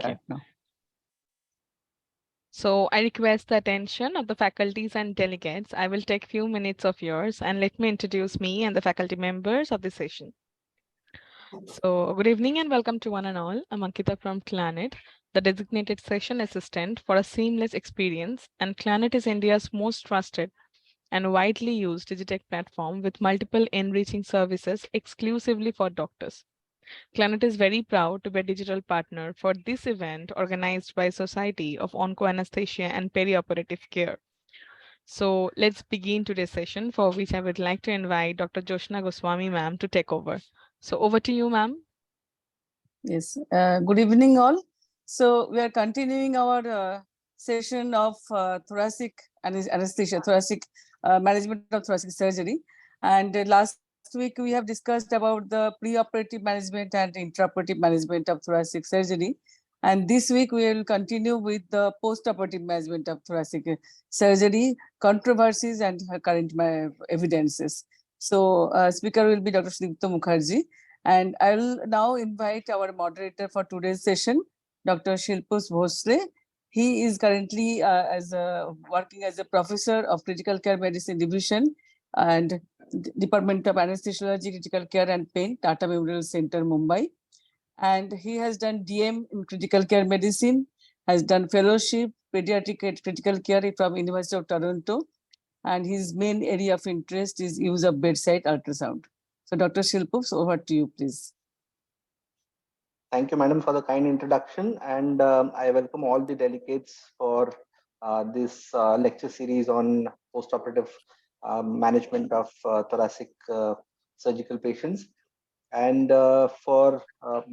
start now. So I request the attention of the faculties and delegates. I will take few minutes of yours and let me introduce me and the faculty members of the session. So good evening and welcome to one and all. I'm Ankita from Planet, the designated session assistant for a seamless experience, and Planet is India's most trusted and widely used digitech platform with multiple enriching services exclusively for doctors. Planet is very proud to be a digital partner for this event organized by Society of Onco Anesthesia and Perioperative Care. So let's begin today's session, for which I would like to invite Dr. Joshna Goswami ma'am to take over. So over to you, ma'am. Yes, good evening all. So we are continuing our session of thoracic anesthesia, thoracic management of thoracic surgery. And last week we have discussed about the preoperative management and intraoperative management of thoracic surgery. And this week we will continue with the postoperative management of thoracic surgery, controversies and current evidences. So speaker will be Dr. Sudipta Mukherjee. And I will now invite our moderator for today's session, Dr. Shilpushp Bhosale. He is currently working as a professor of critical care medicine division and Department of Anesthesiology, Critical Care and Pain, Tata Memorial Center, Mumbai. And he has done DM in critical care medicine, has done fellowship, pediatric critical care from University of Toronto. And his main area of interest is use of bedside ultrasound. So Dr. Shilpushp, over to you, please. Thank you, madam, for the kind introduction. And I welcome all the delegates for this lecture series on postoperative management of thoracic surgical patients. And for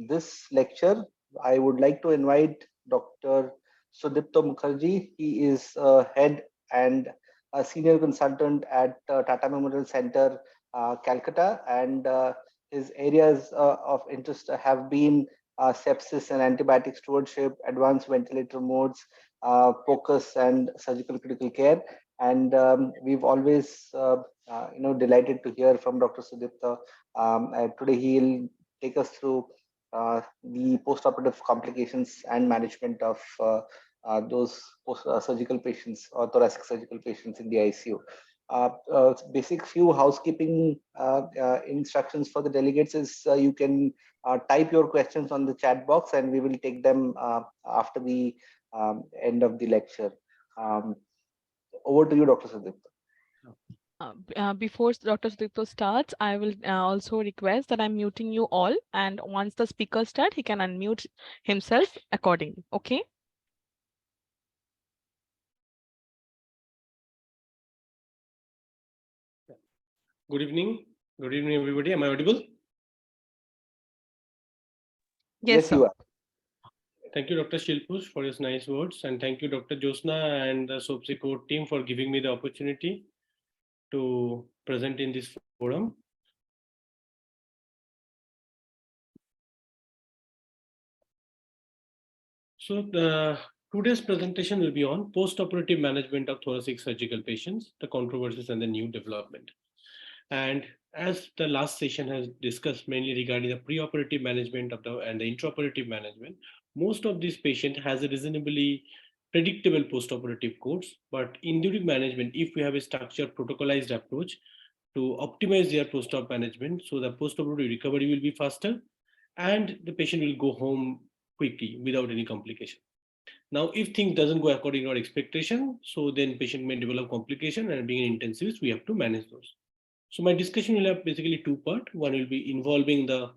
this lecture, I would like to invite Dr. Sudipta Mukherjee. He is head and a senior consultant at Tata Memorial Center, Calcutta, and his areas of interest have been sepsis and antibiotic stewardship, advanced ventilator modes, focus and surgical critical care. And we've always, delighted to hear from Dr. Sudipta. Today he'll take us through the postoperative complications and management of those surgical patients or thoracic surgical patients in the ICU. Basic few housekeeping instructions for the delegates is you can type your questions on the chat box and we will take them after the end of the lecture. Over to you, Dr. Sudipta. Before Dr. Sudipta starts, I will also request that I'm muting you all, and once the speaker starts, he can unmute himself accordingly. Okay? Good evening. Good evening, everybody. Am I audible? Yes, you are. Thank you, Dr. Shilpushp, for his nice words. And thank you, Dr. Josna and the SOPSI team for giving me the opportunity to present in this forum. So today's presentation will be on post-operative management of thoracic surgical patients, the controversies and the new development. And as the last session has discussed mainly regarding the preoperative management of and the intraoperative management, most of these patients has a reasonably predictable postoperative course, but in during management, if we have a structured protocolized approach to optimize their post-op management, so the postoperative recovery will be faster and the patient will go home quickly without any complication. Now, if things doesn't go according to our expectation, so then patient may develop complication, and being an intensivist, we have to manage those. So my discussion will have basically two parts. One will be involving the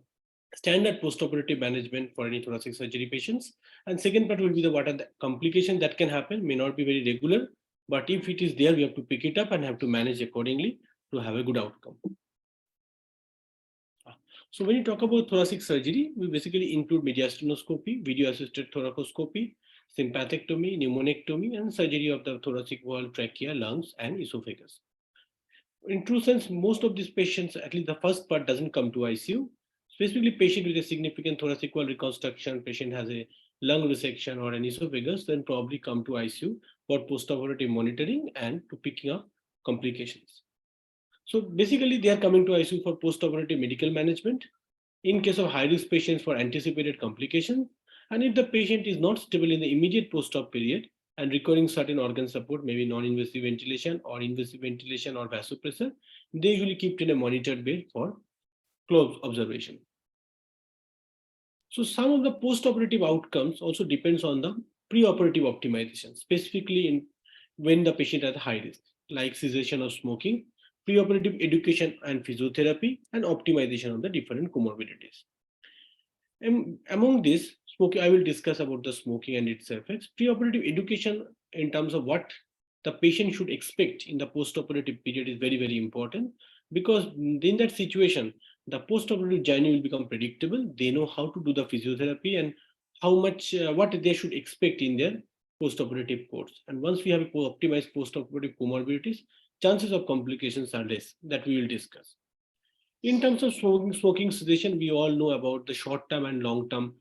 standard postoperative management for any thoracic surgery patients. And second part will be what are the complications that can happen, may not be very regular, but if it is there, we have to pick it up and have to manage accordingly to have a good outcome. So when you talk about thoracic surgery, we basically include mediastinoscopy, video-assisted thoracoscopy, sympathectomy, pneumonectomy, and surgery of the thoracic wall, trachea, lungs, and esophagus. In true sense, most of these patients, at least the first part, doesn't come to ICU. Specifically, patient with a significant thoracic wall reconstruction, patient has a lung resection or an esophagus, then probably come to ICU for postoperative monitoring and to picking up complications. So basically, they are coming to ICU for postoperative medical management. In case of high-risk patients, for anticipated complications, And if the patient is not stable in the immediate post-op period and requiring certain organ support, maybe non-invasive ventilation or invasive ventilation or vasopressor, they usually keep in a monitored bed for close observation. So some of the post-operative outcomes also depends on the pre-operative optimization, specifically in when the patient has high risk, like cessation of smoking, pre-operative education and physiotherapy, and optimization of the different comorbidities. Among this, smoking, I will discuss about the smoking and its effects. Pre-operative education in terms of what the patient should expect in the post-operative period is very, very important, because in that situation, the post-operative journey will become predictable. They know how to do the physiotherapy and how much, what they should expect in their post-operative course. And once we have optimized post-operative comorbidities, chances of complications are less, that we will discuss. In terms of smoking cessation, we all know about the short-term and long-term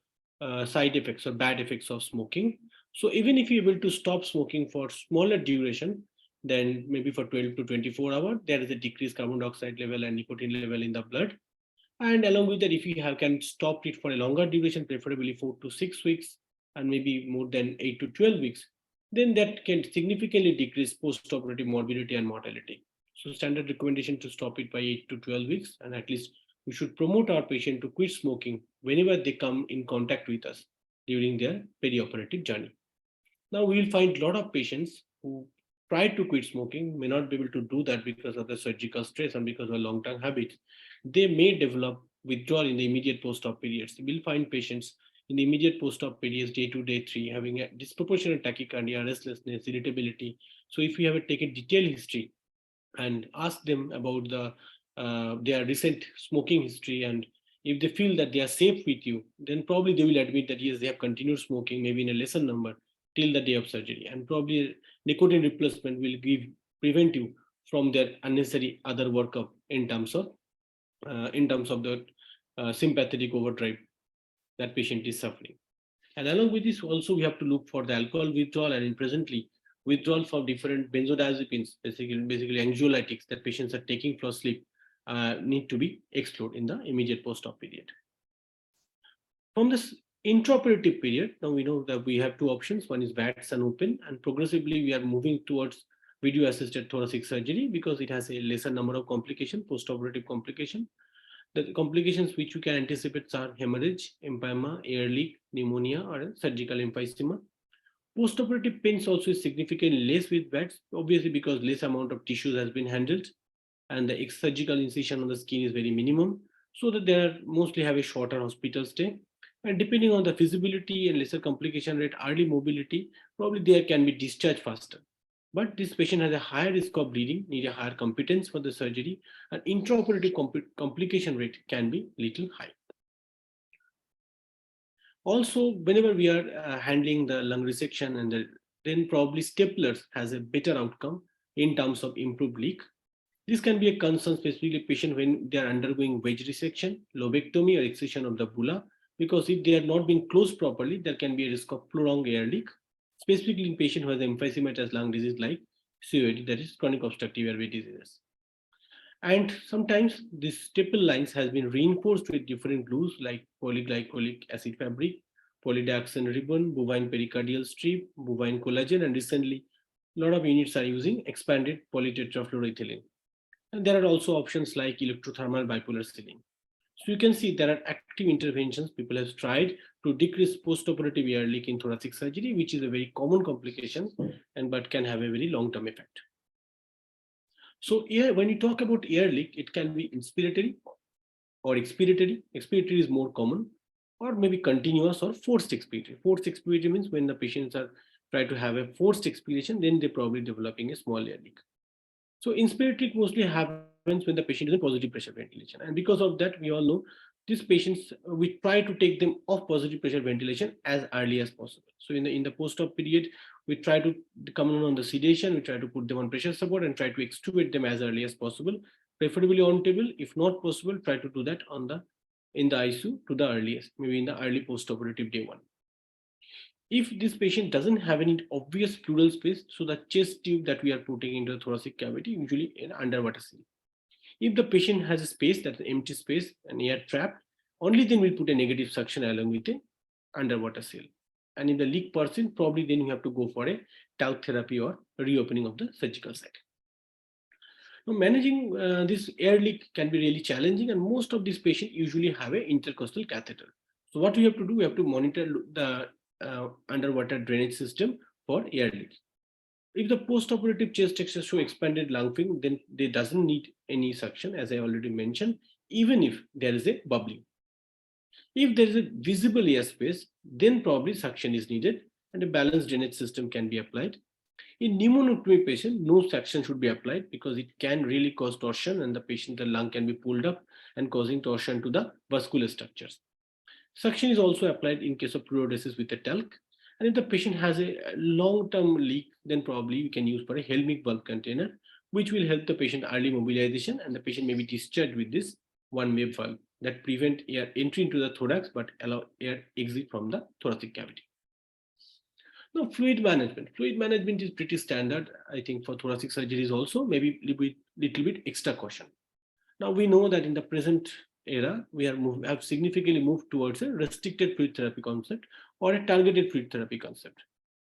side effects or bad effects of smoking. So even if you're able to stop smoking for smaller duration, then maybe for 12 to 24 hours, there is a decreased carbon dioxide level and nicotine level in the blood. And along with that, if you can stop it for a longer duration, preferably 4 to 6 weeks, and maybe more than 8 to 12 weeks, then that can significantly decrease post-operative morbidity and mortality. So standard recommendation to stop it by 8 to 12 weeks, and at least we should promote our patient to quit smoking whenever they come in contact with us during their perioperative journey. Now we will find a lot of patients who try to quit smoking, may not be able to do that because of the surgical stress and because of long-term habits. They may develop withdrawal in the immediate post-op periods. We'll find patients in the immediate post-op periods, day 2, day 3, having a disproportionate tachycardia, restlessness, irritability. So if we have taken detailed history and ask them about their recent smoking history, and if they feel that they are safe with you, then probably they will admit that yes, they have continued smoking, maybe in a lesser number till the day of surgery, and probably nicotine replacement will prevent you from their unnecessary other workup in terms of the sympathetic overdrive that patient is suffering. And along with this, also we have to look for the alcohol withdrawal, and presently withdrawal from different benzodiazepines, basically anxiolytics that patients are taking for sleep, need to be explored in the immediate post-op period. From this intraoperative period, now we know that we have two options. One is VATS and open, and progressively we are moving towards video-assisted thoracic surgery because it has a lesser number of complications, post-operative complications. The complications which you can anticipate are hemorrhage, empyema, air leak, pneumonia, or surgical emphysema. Post-operative pains also is significantly less with VATS, obviously because less amount of tissues has been handled, and the surgical incision on the skin is very minimum, so that they are mostly have a shorter hospital stay. And depending on the feasibility and lesser complication rate, early mobility, probably there can be discharged faster. But this patient has a higher risk of bleeding, need a higher competence for the surgery, and intraoperative complication rate can be little high. Also, whenever we are handling the lung resection, and then probably staplers has a better outcome in terms of improved leak. This can be a concern, specifically patient when they are undergoing wedge resection, lobectomy, or excision of the bulla, because if they are not being closed properly, there can be a risk of prolonged air leak, specifically in patient who has emphysematous lung disease like COPD, that is chronic obstructive airway diseases. And sometimes this staple lines has been reinforced with different glues like polyglycolic acid fabric, polydioxane ribbon, bovine pericardial strip, bovine collagen, and recently a lot of units are using expanded polytetrafluoroethylene. And there are also options like electrothermal bipolar sealing. So you can see there are active interventions people have tried to decrease postoperative air leak in thoracic surgery, which is a very common complication but can have a very long-term effect. So when you talk about air leak, it can be inspiratory or expiratory. Expiratory is more common, or maybe continuous or forced expiratory. Forced expiratory means when the patients are trying to have a forced expiration, then they're probably developing a small air leak. So inspiratory mostly happens when the patient is in positive pressure ventilation. And because of that, we all know these patients, we try to take them off positive pressure ventilation as early as possible. So in the post-op period, we try to come on the sedation, we try to put them on pressure support and try to extubate them as early as possible, preferably on table. If not possible, try to do that in the ICU to the earliest, maybe in the early post-operative day 1. If this patient doesn't have any obvious pleural space, so the chest tube that we are putting into the thoracic cavity, usually in underwater seal. If the patient has a space, that's an empty space, and air trapped, only then we'll put a negative suction along with a underwater seal. And if the leak persists, probably then you have to go for a talc therapy or reopening of the surgical site. Now, managing this air leak can be really challenging, and most of these patients usually have an intercostal catheter. So what we have to do, we have to monitor the underwater drainage system for air leak. If the postoperative chest X-rays show expanded lung fin, then they doesn't need any suction, as I already mentioned, even if there is a bubbling. If there is a visible air space, then probably suction is needed and a balanced drainage system can be applied. In pneumonotomy patient, no suction should be applied because it can really cause torsion and the lung can be pulled up and causing torsion to the vascular structures. Suction is also applied in case of fluorosis with a talc. And if the patient has a long-term leak, then probably we can use for a Helmich valve container, which will help the patient early mobilization, and the patient may be discharged with this one-way valve that prevent air entry into the thorax but allow air exit from the thoracic cavity. Now, fluid management. Fluid management is pretty standard, I think, for thoracic surgeries also, maybe little bit extra caution. Now, we know that in the present era, we have significantly moved towards a restricted fluid therapy concept or a targeted fluid therapy concept.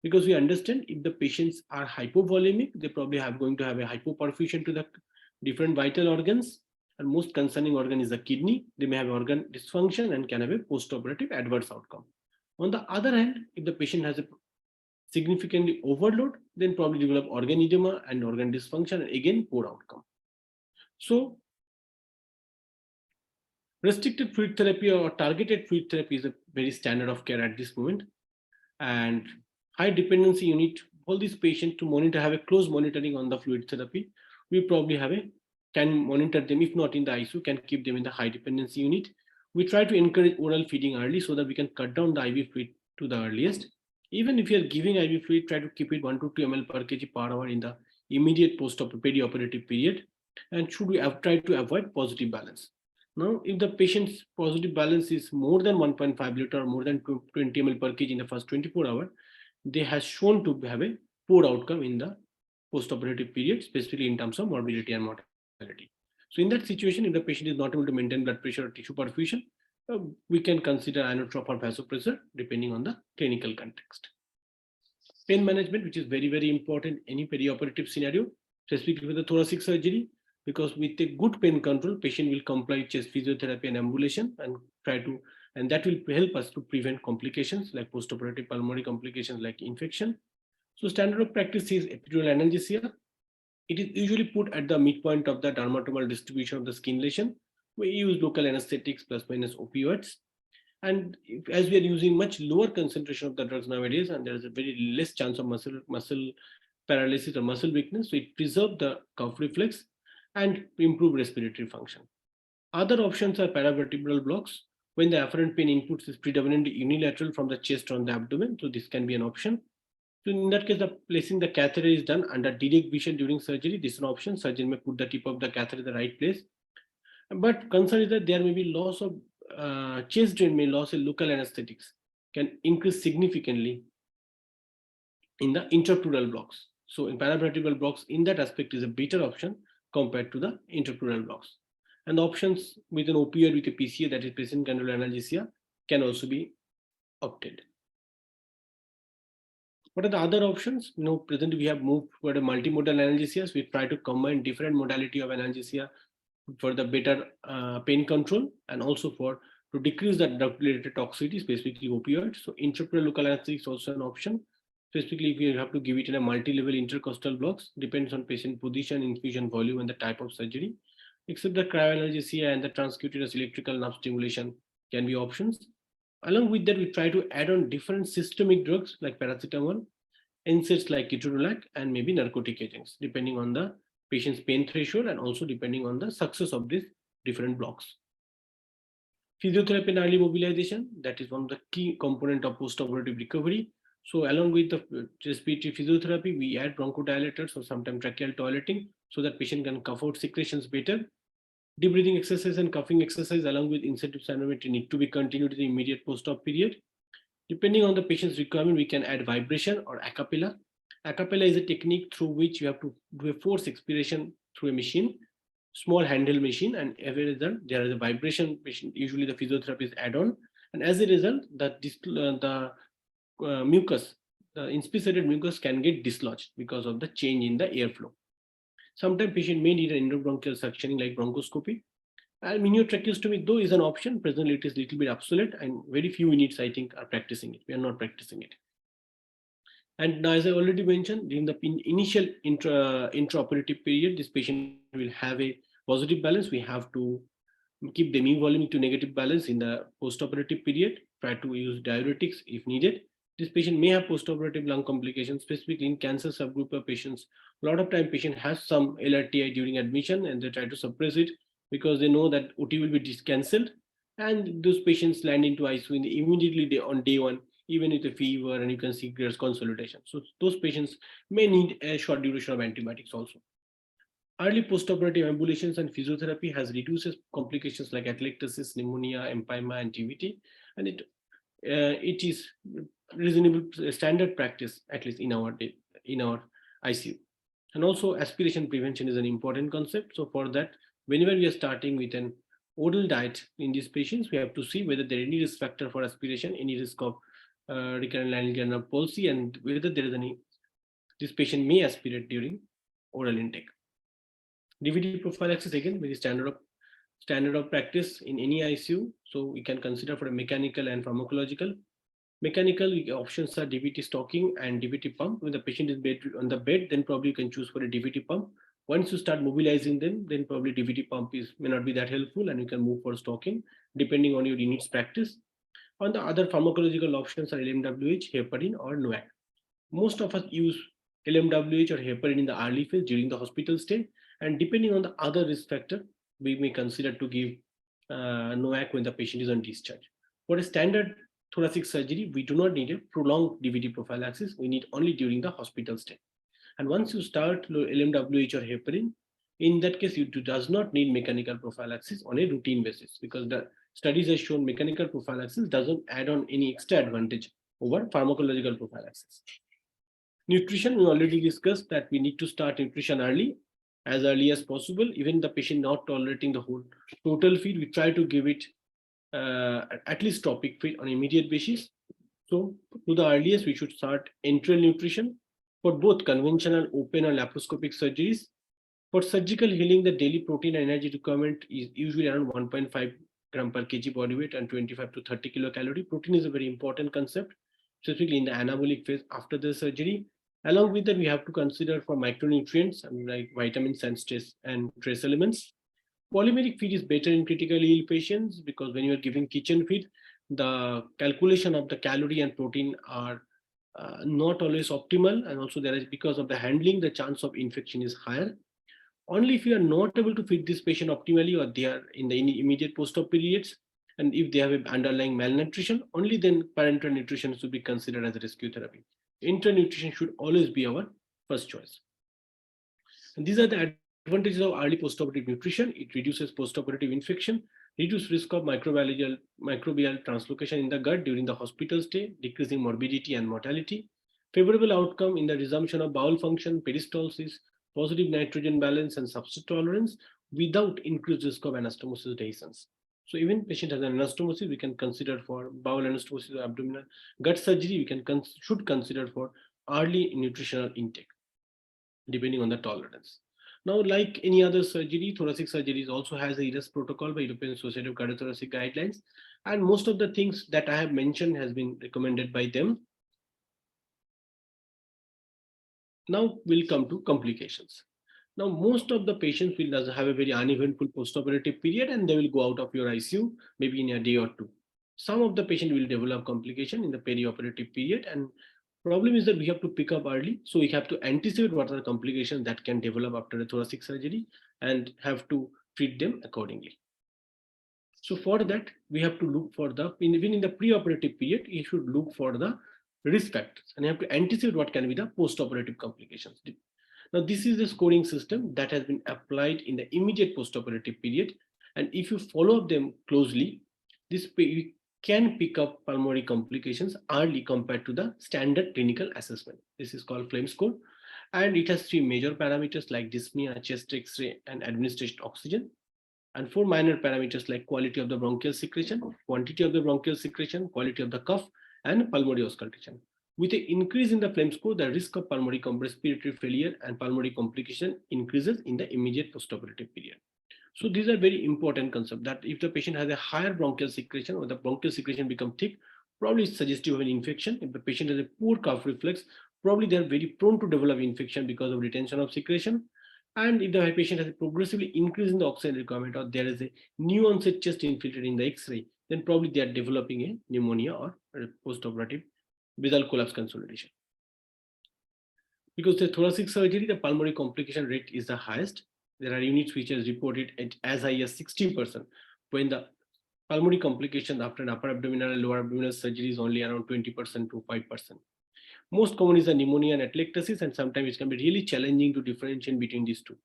Because we understand if the patients are hypovolemic, they probably going to have a hypoperfusion to the different vital organs. And most concerning organ is the kidney. They may have organ dysfunction and can have a postoperative adverse outcome. On the other hand, if the patient has a significantly overload, then probably develop organ edema and organ dysfunction, and again poor outcome. So restricted fluid therapy or targeted fluid therapy is a very standard of care at this moment. And high dependency unit, all these patients to monitor, have a close monitoring on the fluid therapy. We probably can monitor them, if not in the ICU, can keep them in the high dependency unit. We try to encourage oral feeding early so that we can cut down the IV fluid to the earliest. Even if you are giving IV fluid, try to keep it 1 to 2 ml per kg per hour in the immediate perioperative period. And should we try to avoid positive balance? Now, if the patient's positive balance is more than 1.5 liter or more than 20 ml per kg in the first 24 hours, they have shown to have a poor outcome in the postoperative period, specifically in terms of morbidity and mortality. So in that situation, if the patient is not able to maintain blood pressure or tissue perfusion, we can consider inotrope or vasopressor depending on the clinical context. Pain management, which is very, very important in any perioperative scenario, specifically with the thoracic surgery, because with a good pain control, patient will comply with chest physiotherapy and ambulation and that will help us to prevent complications like postoperative pulmonary complications like infection. So standard of practice is epidural analgesia. It is usually put at the midpoint of the dermatomal distribution of the skin lesion. We use local anesthetics plus minus opioids. And as we are using much lower concentration of the drugs nowadays, and there is a very less chance of muscle paralysis or muscle weakness, so it preserves the cuff reflex and improve respiratory function. Other options are paravertebral blocks when the afferent pain inputs is predominantly unilateral from the chest on the abdomen. So this can be an option. So in that case, placing the catheter is done under direct vision during surgery. This is an option. Surgeon may put the tip of the catheter in the right place. But concern is that there may be loss of chest drain, may loss in local anesthetics can increase significantly in the intrapleural blocks. So in paravertebral blocks, in that aspect is a better option compared to the intrapleural blocks. And the options with an opioid with a PCA, that is patient controlled analgesia, can also be opted. What are the other options? Presently we have moved toward a multimodal analgesia. So we try to combine different modality of analgesia for the better pain control and also to decrease the drug-related toxicity, specifically opioids. So intrapleural local anesthetic is also an option. Specifically, if you have to give it in a multi-level intercostal blocks, depends on patient position, infusion volume, and the type of surgery. Except the cryoanalgesia and the transcutaneous electrical nerve stimulation can be options. Along with that, we try to add on different systemic drugs like paracetamol, NSAIDs like ketorolac, and maybe narcotic agents, depending on the patient's pain threshold and also depending on the success of these different blocks. Physiotherapy and early mobilization, that is one of the key component of postoperative recovery. So along with the respiratory physiotherapy, we add bronchodilators or sometimes tracheal toileting so that patient can cough out secretions better. Deep breathing exercise and coughing exercise along with incentive sonometry need to be continued in the immediate post-op period. Depending on the patient's requirement, we can add vibration or a cappella. A cappella is a technique through which you have to do a force expiration through a machine, small handheld machine, and there is a vibration. Usually the physiotherapist add on, And as a result, mucus, the inspissated mucus can get dislodged because of the change in the airflow. Sometimes patient may need an endobronchial suctioning like bronchoscopy. And miniotracheostomy, though, is an option. Presently, it is a little bit obsolete, and very few units, I think, are practicing it. We are not practicing it. And as I already mentioned, during the initial intraoperative period, this patient will have a positive balance. We have to keep the mean volume to negative balance in the postoperative period. Try to use diuretics if needed. This patient may have postoperative lung complications, specifically in cancer subgroup of patients. A lot of time patient has some LRTI during admission and they try to suppress it because they know that OT will be cancelled. And those patients land into ICU immediately on day one, even with a fever, and you can see there's consolidation. So those patients may need a short duration of antibiotics also. Early postoperative ambulations and physiotherapy has reduced complications like atelectasis, pneumonia, empyema, and TVT, and it is reasonable standard practice, at least in our ICU. And also aspiration prevention is an important concept. So for that, whenever we are starting with an oral diet in these patients, we have to see whether there is any risk factor for aspiration, any risk of recurrent laryngal palsy, and whether there is any, this patient may aspirate during oral intake. DVD prophylaxis, again, very standard of practice in any ICU. So we can consider for a mechanical and pharmacological. Mechanical options are DVT stocking and DVT pump. When the patient is on the bed, then probably you can choose for a DVT pump. Once you start mobilizing them, then probably DVT pump may not be that helpful, and you can move for stocking depending on your unit's practice. On the other pharmacological options are LMWH, heparin, or NOAC. Most of us use LMWH or heparin in the early phase during the hospital stay, and depending on the other risk factor, we may consider to give NOAC when the patient is on discharge. For a standard thoracic surgery, we do not need a prolonged DVD prophylaxis. We need only during the hospital stay. And once you start LMWH or heparin, in that case, you does not need mechanical prophylaxis on a routine basis, because the studies have shown mechanical prophylaxis doesn't add on any extra advantage over pharmacological prophylaxis. Nutrition, we already discussed that we need to start nutrition as early as possible. Even the patient not tolerating the whole total feed, we try to give it at least topic feed on immediate basis. So to the earliest, we should start enteral nutrition for both conventional open or laparoscopic surgeries. For surgical healing, the daily protein and energy requirement is usually around 1.5 gram per kg body weight and 25 to 30 kilocalorie. Protein is a very important concept, specifically in the anabolic phase after the surgery. Along with that, we have to consider for micronutrients like vitamins and trace elements. Polymeric feed is better in critically ill patients because when you are giving kitchen feed, the calculation of the calorie and protein are not always optimal, and also there is, because of the handling, the chance of infection is higher. Only if you are not able to feed this patient optimally, or they are in the immediate post-op periods, and if they have an underlying malnutrition, only then parenteral nutrition should be considered as a rescue therapy. Enteral nutrition should always be our first choice. And these are the advantages of early postoperative nutrition. It reduces postoperative infection, reduces risk of microbial translocation in the gut during the hospital stay, decreasing morbidity and mortality. Favorable outcome in the resumption of bowel function, peristalsis, positive nitrogen balance, and substrate tolerance without increased risk of anastomosis dehiscence. So even patient has an anastomosis, we can consider for bowel anastomosis or abdominal gut surgery, we should consider for early nutritional intake, depending on the tolerance. Now, like any other surgery, thoracic surgeries also has a ERAS protocol by European Society of Cardiothoracic Guidelines, and most of the things that I have mentioned has been recommended by them. Now we'll come to complications. Now, most of the patients will have a very uneventful postoperative period, and they will go out of your ICU maybe in a day or two. Some of the patient will develop complication in the perioperative period, and problem is that we have to pick up early. So we have to anticipate what are the complications that can develop after a thoracic surgery and have to treat them accordingly. So for that, we have to look for even in the preoperative period, you should look for the risk factors, and you have to anticipate what can be the postoperative complications. Now, this is the scoring system that has been applied in the immediate postoperative period. And if you follow them closely, you can pick up pulmonary complications early compared to the standard clinical assessment. This is called flame score. And it has three major parameters like dyspnea, chest X-ray, and administered oxygen. and 4 minor parameters like quality of the bronchial secretion, quantity of the bronchial secretion, quality of the cough, and pulmonary auscultation. With an increase in the phlegm score, the risk of pulmonary respiratory failure and pulmonary complication increases in the immediate postoperative period. So these are very important concepts, that if the patient has a higher bronchial secretion or the bronchial secretion become thick, probably it's suggestive of an infection. If the patient has a poor cough reflex, probably they are very prone to develop infection because of retention of secretion. And if the patient has a progressively increase in the oxygen requirement, or there is a new onset chest infiltrate in the X-ray, then probably they are developing a pneumonia or a postoperative basal collapse consolidation. Because the thoracic surgery, the pulmonary complication rate is the highest. There are units which is reported at as high as 60%, when the pulmonary complication after an upper abdominal and lower abdominal surgery is only around 20% to 5%. Most common is the pneumonia and atelectasis, and sometimes it can be really challenging to differentiate between these two.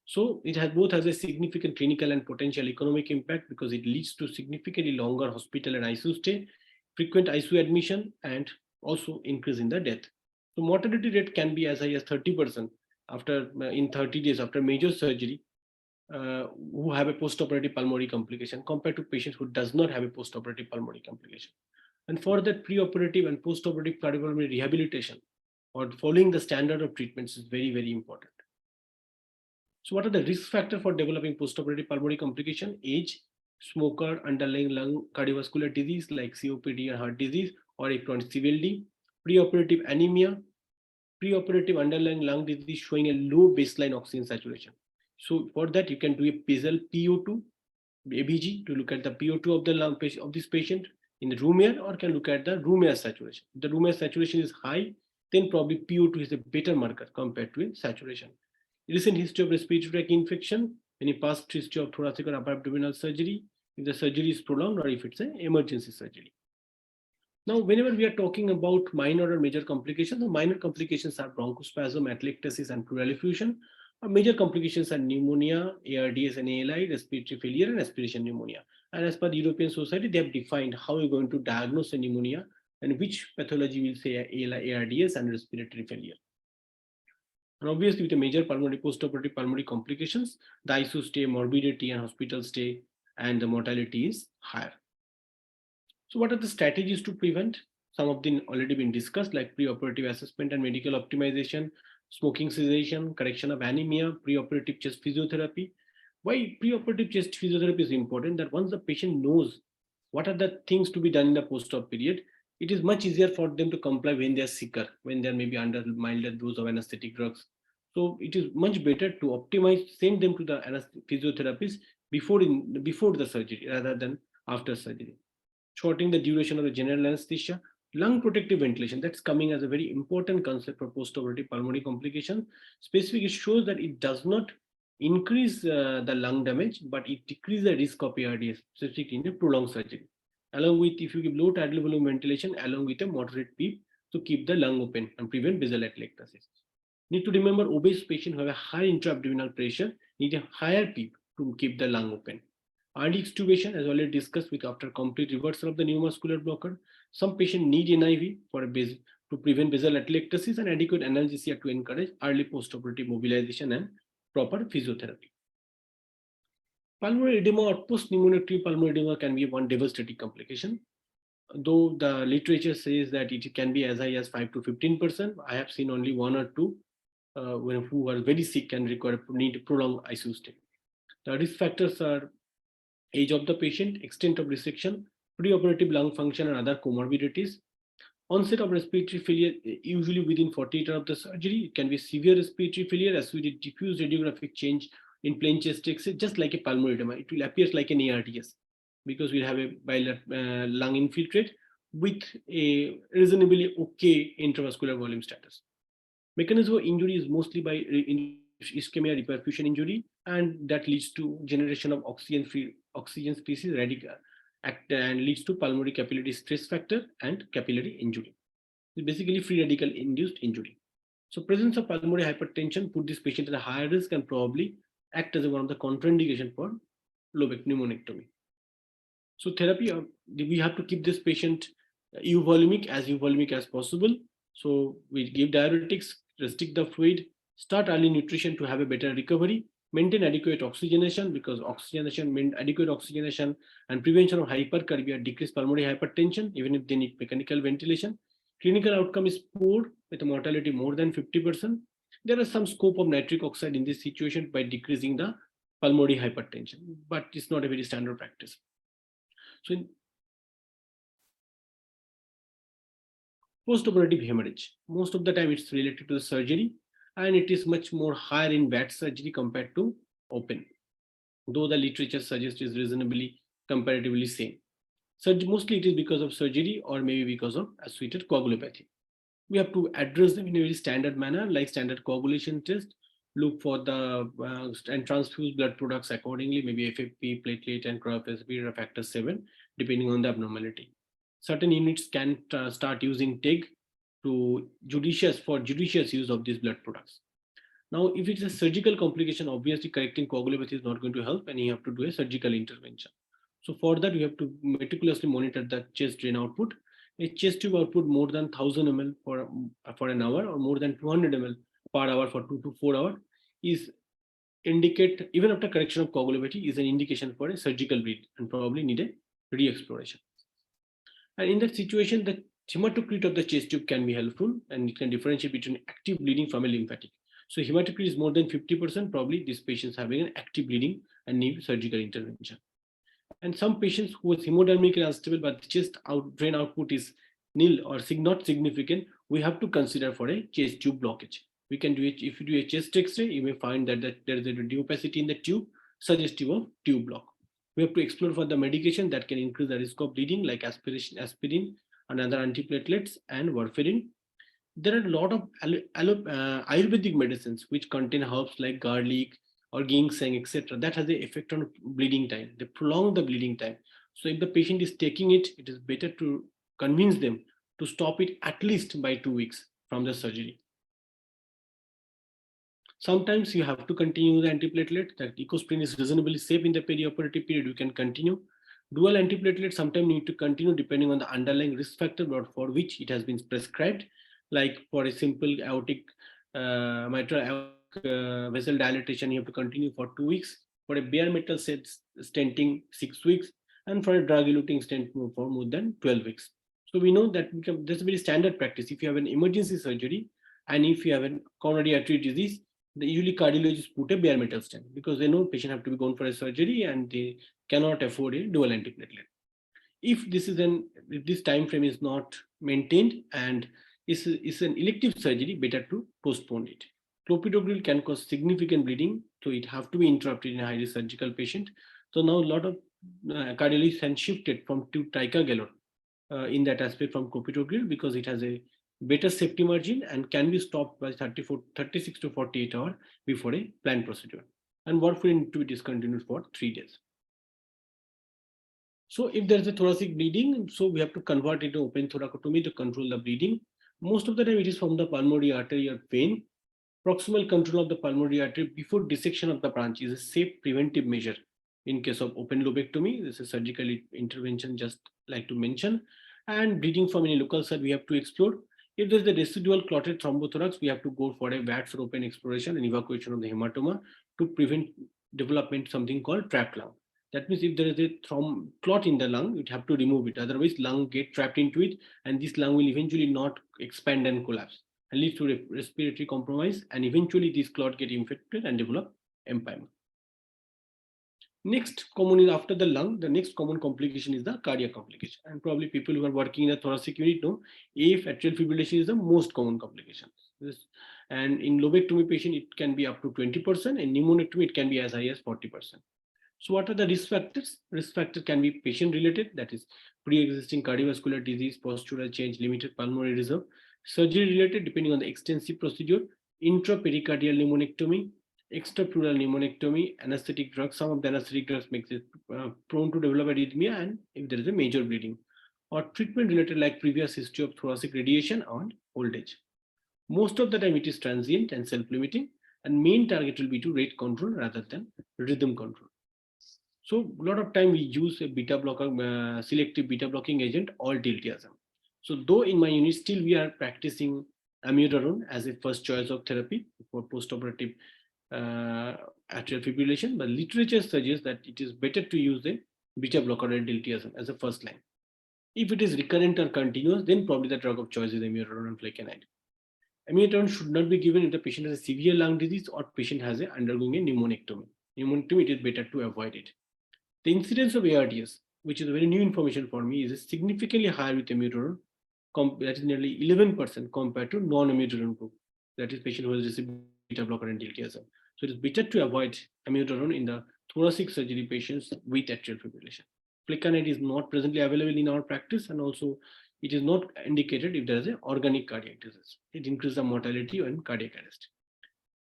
So it has both has a significant clinical and potential economic impact, because it leads to significantly longer hospital and ICU stay, frequent ICU admission, and also increase in the death. So mortality rate can be as high as 30% after in 30 days after major surgery, who have a postoperative pulmonary complication, compared to patients who does not have a postoperative pulmonary complication. And for that, preoperative and postoperative cardiopulmonary rehabilitation or following the standard of treatments is very, very important. So what are the risk factors for developing postoperative pulmonary complication? Age, smoker, underlying lung cardiovascular disease like COPD or heart disease, or a chronic CVLD, preoperative anemia, preoperative underlying lung disease showing a low baseline oxygen saturation. So for that, you can do a basal PO2, ABG, to look at the PO2 of the lung of this patient in the room air, or can look at the room air saturation. If the room air saturation is high, then probably PO2 is a better marker compared to saturation. Recent history of respiratory tract infection, any past history of thoracic or upper abdominal surgery, if the surgery is prolonged, or if it's an emergency surgery. Now, whenever we are talking about minor or major complications, the minor complications are bronchospasm, atelectasis, and pleural effusion. Major complications are pneumonia, ARDS and ALI, respiratory failure, and aspiration pneumonia. And as per the European Society, they have defined how you're going to diagnose a pneumonia and which pathology will say ALI, ARDS, and respiratory failure. And obviously, with the major pulmonary postoperative pulmonary complications, the ICU stay, morbidity, and hospital stay, and the mortality is higher. So what are the strategies to prevent? Some of them already been discussed, like preoperative assessment and medical optimization, smoking cessation, correction of anemia, preoperative chest physiotherapy. Why preoperative chest physiotherapy is important? That once the patient knows what are the things to be done in the post-op period, it is much easier for them to comply when they are sicker, when they are maybe under milder dose of anesthetic drugs. So it is much better to optimize, send them to the physiotherapist before the surgery rather than after surgery. Shortening the duration of the general anesthesia, lung protective ventilation, that's coming as a very important concept for postoperative pulmonary complication. Specifically, it shows that it does not increase the lung damage, but it decreases the risk of ARDS, specifically in a prolonged surgery. Along with, if you give low tidal volume ventilation, along with a moderate PEEP to keep the lung open and prevent basal atelectasis. Need to remember, obese patients who have a high intra-abdominal pressure need a higher PEEP to keep the lung open. RD extubation, as already discussed, with after complete reversal of the neuromuscular blocker. Some patients need NIV for a base to prevent basal atelectasis, and adequate analgesia to encourage early postoperative mobilization and proper physiotherapy. Pulmonary edema or post-pneumonic pulmonary edema can be one devastating complication. Though the literature says that it can be as high as 5 to 15%, I have seen only 1 or 2 who are very sick and need prolonged ICU stay. The risk factors are age of the patient, extent of resection, preoperative lung function, and other comorbidities. Onset of respiratory failure, usually within 48 hours of the surgery. It can be severe respiratory failure as with diffuse radiographic change in plain chest X-ray, just like a pulmonary edema. It will appear like an ARDS because we'll have a lung infiltrate with a reasonably okay intravascular volume status. Mechanism of injury is mostly by ischemia reperfusion injury, and that leads to generation of oxygen species radical and leads to pulmonary capillary stress factor and capillary injury. It's basically free radical induced injury. So presence of pulmonary hypertension put this patient at a higher risk and probably act as one of the contraindication for lobe pneumonectomy. So therapy, we have to keep this patient euvolemic as possible. So we give diuretics, restrict the fluid, start early nutrition to have a better recovery, Maintain adequate oxygenation, because adequate oxygenation and prevention of hypercarbia decrease pulmonary hypertension, even if they need mechanical ventilation. Clinical outcome is poor with a mortality more than 50%. There is some scope of nitric oxide in this situation by decreasing the pulmonary hypertension, but it's not a very standard practice. So in postoperative hemorrhage, most of the time it's related to the surgery, and it is much more higher in bad surgery compared to open, though the literature suggests is reasonably comparatively same. So mostly it is because of surgery or maybe because of associated coagulopathy. We have to address them in a very standard manner, like standard coagulation test, look for the and transfuse blood products accordingly, maybe FFP, platelet, and cryoSP or factor 7, depending on the abnormality. Certain units can start using TEG for judicious use of these blood products. Now, if it's a surgical complication, obviously correcting coagulopathy is not going to help, and you have to do a surgical intervention. So for that, you have to meticulously monitor the chest drain output. A chest tube output more than 1000 ml for an hour, or more than 200 ml per hour for 2 to 4 hours is indicate, even after correction of coagulopathy, is an indication for a surgical bleed and probably need a re-exploration. And in that situation, the hematocrit of the chest tube can be helpful, and it can differentiate between active bleeding from a lymphatic. So hematocrit is more than 50%, probably these patients having an active bleeding and need surgical intervention. And some patients who is hemodynamically unstable, but the chest drain output is nil or not significant, we have to consider for a chest tube blockage. We can do it if you do a chest X-ray, you may find that there is a reduced opacity in the tube, suggestive of tube block. We have to explore for the medication that can increase the risk of bleeding, like aspirin, and other antiplatelets, and warfarin. There are a lot of Ayurvedic medicines which contain herbs like garlic or ginseng, etc. That has an effect on bleeding time. They prolong the bleeding time. So if the patient is taking it, it is better to convince them to stop it at least by 2 weeks from the surgery. Sometimes you have to continue the antiplatelet. That ecosprin is reasonably safe in the perioperative period. You can continue. Dual antiplatelet sometimes need to continue depending on the underlying risk factor for which it has been prescribed. Like for a simple aortic mitral vessel dilatation, you have to continue for 2 weeks. For a bare metal stenting, 6 weeks, and for a drug-eluting stent for more than 12 weeks. So we know that that's a very standard practice. If you have an emergency surgery and if you have a coronary artery disease, usually cardiologists put a bare metal stent because they know patient have to be gone for a surgery and they cannot afford a dual antiplatelet. If this time frame is not maintained and is an elective surgery, better to postpone it. Clopidogrel can cause significant bleeding, so it have to be interrupted in a highly surgical patient. So now a lot of cardiologists have shifted to ticagrelor in that aspect from clopidogrel because it has a better safety margin and can be stopped by 36 to 48 hours before a planned procedure. And warfarin to be discontinued for 3 days. So if there's a thoracic bleeding, so we have to convert it to open thoracotomy to control the bleeding. Most of the time it is from the pulmonary artery or vein. Proximal control of the pulmonary artery before dissection of the branch is a safe preventive measure in case of open lobectomy. This is surgical intervention, just like to mention. And bleeding from any local site we have to explore. If there's the residual clotted thrombothorax, we have to go for a VATS or open exploration and evacuation of the hematoma to prevent development something called trapped lung. That means if there is a clot in the lung, you have to remove it. Otherwise, lung get trapped into it, and this lung will eventually not expand and collapse and lead to respiratory compromise, and eventually this clot get infected and develop empyema. Next common is after the lung, the next common complication is the cardiac complication. And probably people who are working in the thoracic unit know AF atrial fibrillation is the most common complication. And in lobectomy patient, it can be up to 20%, and pneumonectomy, it can be as high as 40%. So what are the risk factors? Risk factor can be patient related, that is pre-existing cardiovascular disease, postural change, limited pulmonary reserve. Surgery related, depending on the extensive procedure, intrapericardial pneumonectomy, extrapleural pneumonectomy, anesthetic drugs. Some of the anesthetic drugs makes it prone to develop arrhythmia and if there is a major bleeding. Or treatment related like previous history of thoracic radiation and old age. Most of the time it is transient and self-limiting, and main target will be to rate control rather than rhythm control. So a lot of time we use a beta blocker, selective beta blocking agent or diltiazem. So though in my unit still we are practicing amiodarone as a first choice of therapy for postoperative atrial fibrillation, but literature suggests that it is better to use a beta blocker or diltiazem as a first line. If it is recurrent or continuous, then probably the drug of choice is amiodarone and flecainide. Amiodarone should not be given if the patient has a severe lung disease or patient has undergoing a pneumonectomy. Pneumonectomy, it is better to avoid it. The incidence of ARDS, which is very new information for me, is significantly higher with amiodarone. That is nearly 11% compared to non-amiodarone group. That is patient who has received beta blocker and diltiazem. So it is better to avoid amiodarone in the thoracic surgery patients with atrial fibrillation. Flecainide is not presently available in our practice, and also it is not indicated if there is an organic cardiac disease. It increases the mortality and cardiac arrest.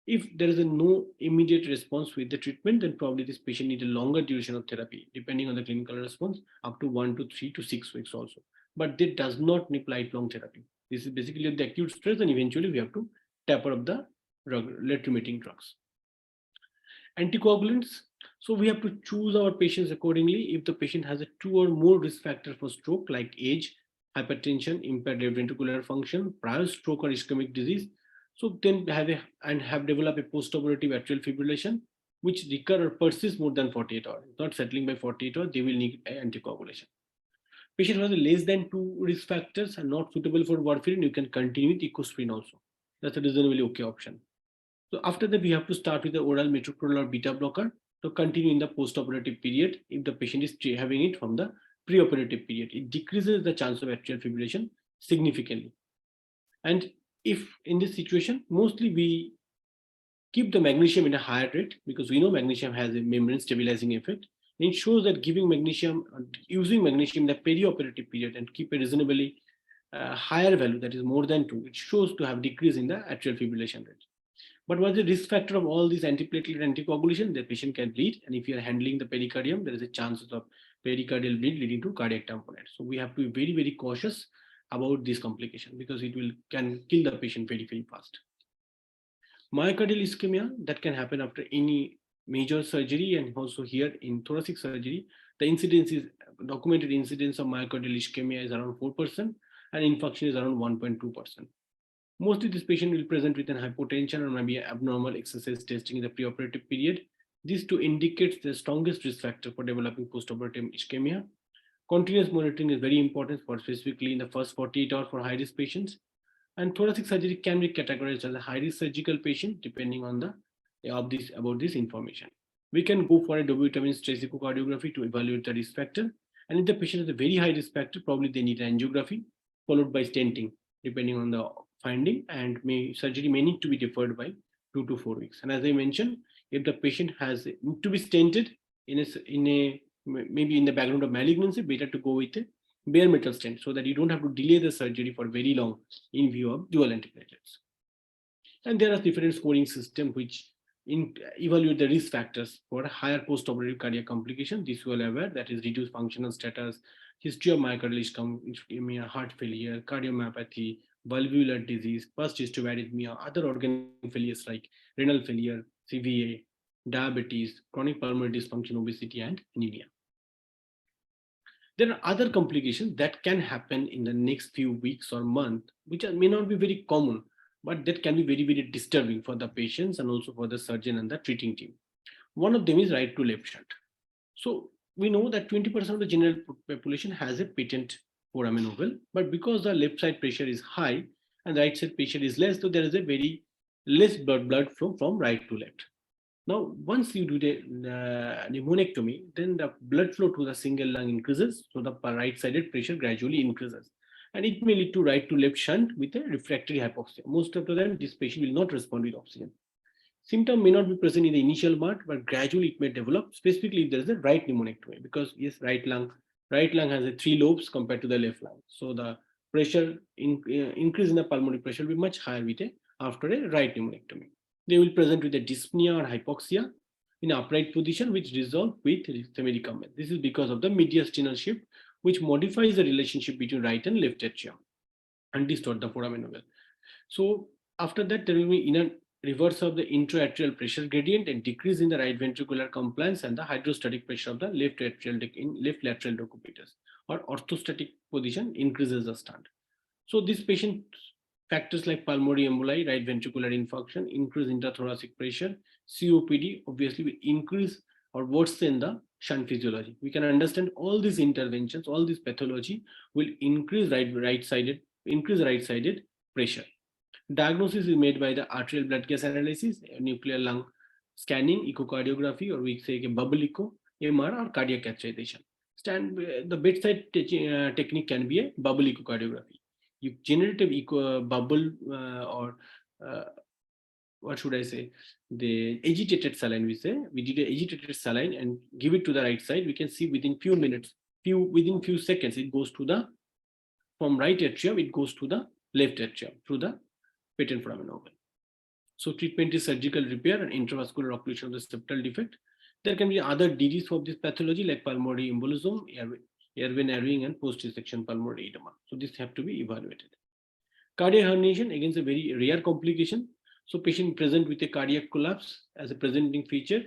If there is no immediate response with the treatment, then probably this patient needs a longer duration of therapy, depending on the clinical response, up to 1 to 3 to 6 weeks also. But it does not need lifelong therapy. This is basically the acute stress, and eventually we have to taper up the rate-limiting drugs. Anticoagulants. So we have to choose our patients accordingly. If the patient has a 2 or more risk factors for stroke, like age, hypertension, impaired left ventricular function, prior stroke or ischemic disease, so then have developed a postoperative atrial fibrillation, which recur or persist more than 48 hours. Not settling by 48 hours, they will need anticoagulation. Patient who has less than 2 risk factors and not suitable for warfarin, you can continue with ecosprin also. That's a reasonably okay option. So after that, we have to start with the oral metoprolol or beta blocker to continue in the postoperative period if the patient is having it from the preoperative period. It decreases the chance of atrial fibrillation significantly. And if in this situation, mostly we keep the magnesium in a higher rate because we know magnesium has a membrane stabilizing effect. And it shows that giving magnesium, using magnesium in the perioperative period and keep a reasonably higher value, that is more than 2, it shows to have decrease in the atrial fibrillation rate. But what's the risk factor of all these antiplatelet anticoagulation? The patient can bleed, and if you are handling the pericardium, there is a chance of pericardial bleed leading to cardiac tamponade. So we have to be very, very cautious about this complication because it can kill the patient very, very fast. Myocardial ischemia, that can happen after any major surgery, and also here in thoracic surgery, the incidence is documented incidence of myocardial ischemia is around 4%, and infarction is around 1.2%. Mostly this patient will present with an hypotension or maybe abnormal exercise testing in the preoperative period. These two indicates the strongest risk factor for developing postoperative ischemia. Continuous monitoring is very important for specifically in the first 48 hours for high-risk patients. And thoracic surgery can be categorized as a high-risk surgical patient depending on about this information. We can go for a dobutamine stress echocardiography to evaluate the risk factor. And if the patient has a very high risk factor, probably they need angiography followed by stenting, depending on the finding, and surgery may need to be deferred by 2 to 4 weeks. And as I mentioned, if the patient has to be stented maybe in the background of malignancy, better to go with a bare metal stent so that you don't have to delay the surgery for very long in view of dual antiplatelets. And there are different scoring systems which evaluate the risk factors for a higher postoperative cardiac complication. This will aware that is reduced functional status, history of myocardial ischemia, heart failure, cardiomyopathy, valvular disease, past history of arrhythmia, other organ failures like renal failure, CVA, diabetes, chronic pulmonary dysfunction, obesity, and anemia. There are other complications that can happen in the next few weeks or months, which may not be very common, but that can be very, very disturbing for the patients and also for the surgeon and the treating team. One of them is right to left shunt. So we know that 20% of the general population has a patent foramen oval, but because the left side pressure is high and the right side pressure is less, so there is a very less blood flow from right to left. Now, once you do the pneumonectomy, then the blood flow to the single lung increases, so the right-sided pressure gradually increases. And it may lead to right to left shunt with a refractory hypoxia. Most of the time, this patient will not respond with oxygen. Symptom may not be present in the initial part, but gradually it may develop, specifically if there is a right pneumonectomy, because yes, right lung has 3 lobes compared to the left lung. So the pressure increase in the pulmonary pressure will be much higher after a right pneumonectomy. They will present with a dyspnea or hypoxia in upright position, which resolve with semi-recumbent. This is because of the mediastinal shift, which modifies the relationship between right and left atrium and distort the foramen oval. So after that, there will be inner reverse of the intra-atrial pressure gradient and decrease in the right ventricular compliance and the hydrostatic pressure of the left lateral decuplators, or orthostatic position increases the stunt. So this patient factors like pulmonary emboli, right ventricular infarction, increased intrathoracic pressure, COPD obviously will increase or worsen the shunt physiology. We can understand all these interventions, all this pathology will increase right-sided pressure. Diagnosis is made by the arterial blood gas analysis, nuclear lung scanning, echocardiography, or we say bubble echo, MR, or cardiac catheterization. The bedside technique can be a bubble echocardiography. You generate a bubble or what should I say, the agitated saline, we did an agitated saline and give it to the right side. We can see within few minutes, within few seconds, it goes to the, from right atrium, it goes to the left atrium through the patent foramen organ. So treatment is surgical repair and intravascular occlusion of the septal defect. There can be other DDs of this pathology like pulmonary embolism, airway narrowing, and post-resection pulmonary edema. So these have to be evaluated. Cardiac herniation, again, is a very rare complication. So patient present with a cardiac collapse as a presenting feature,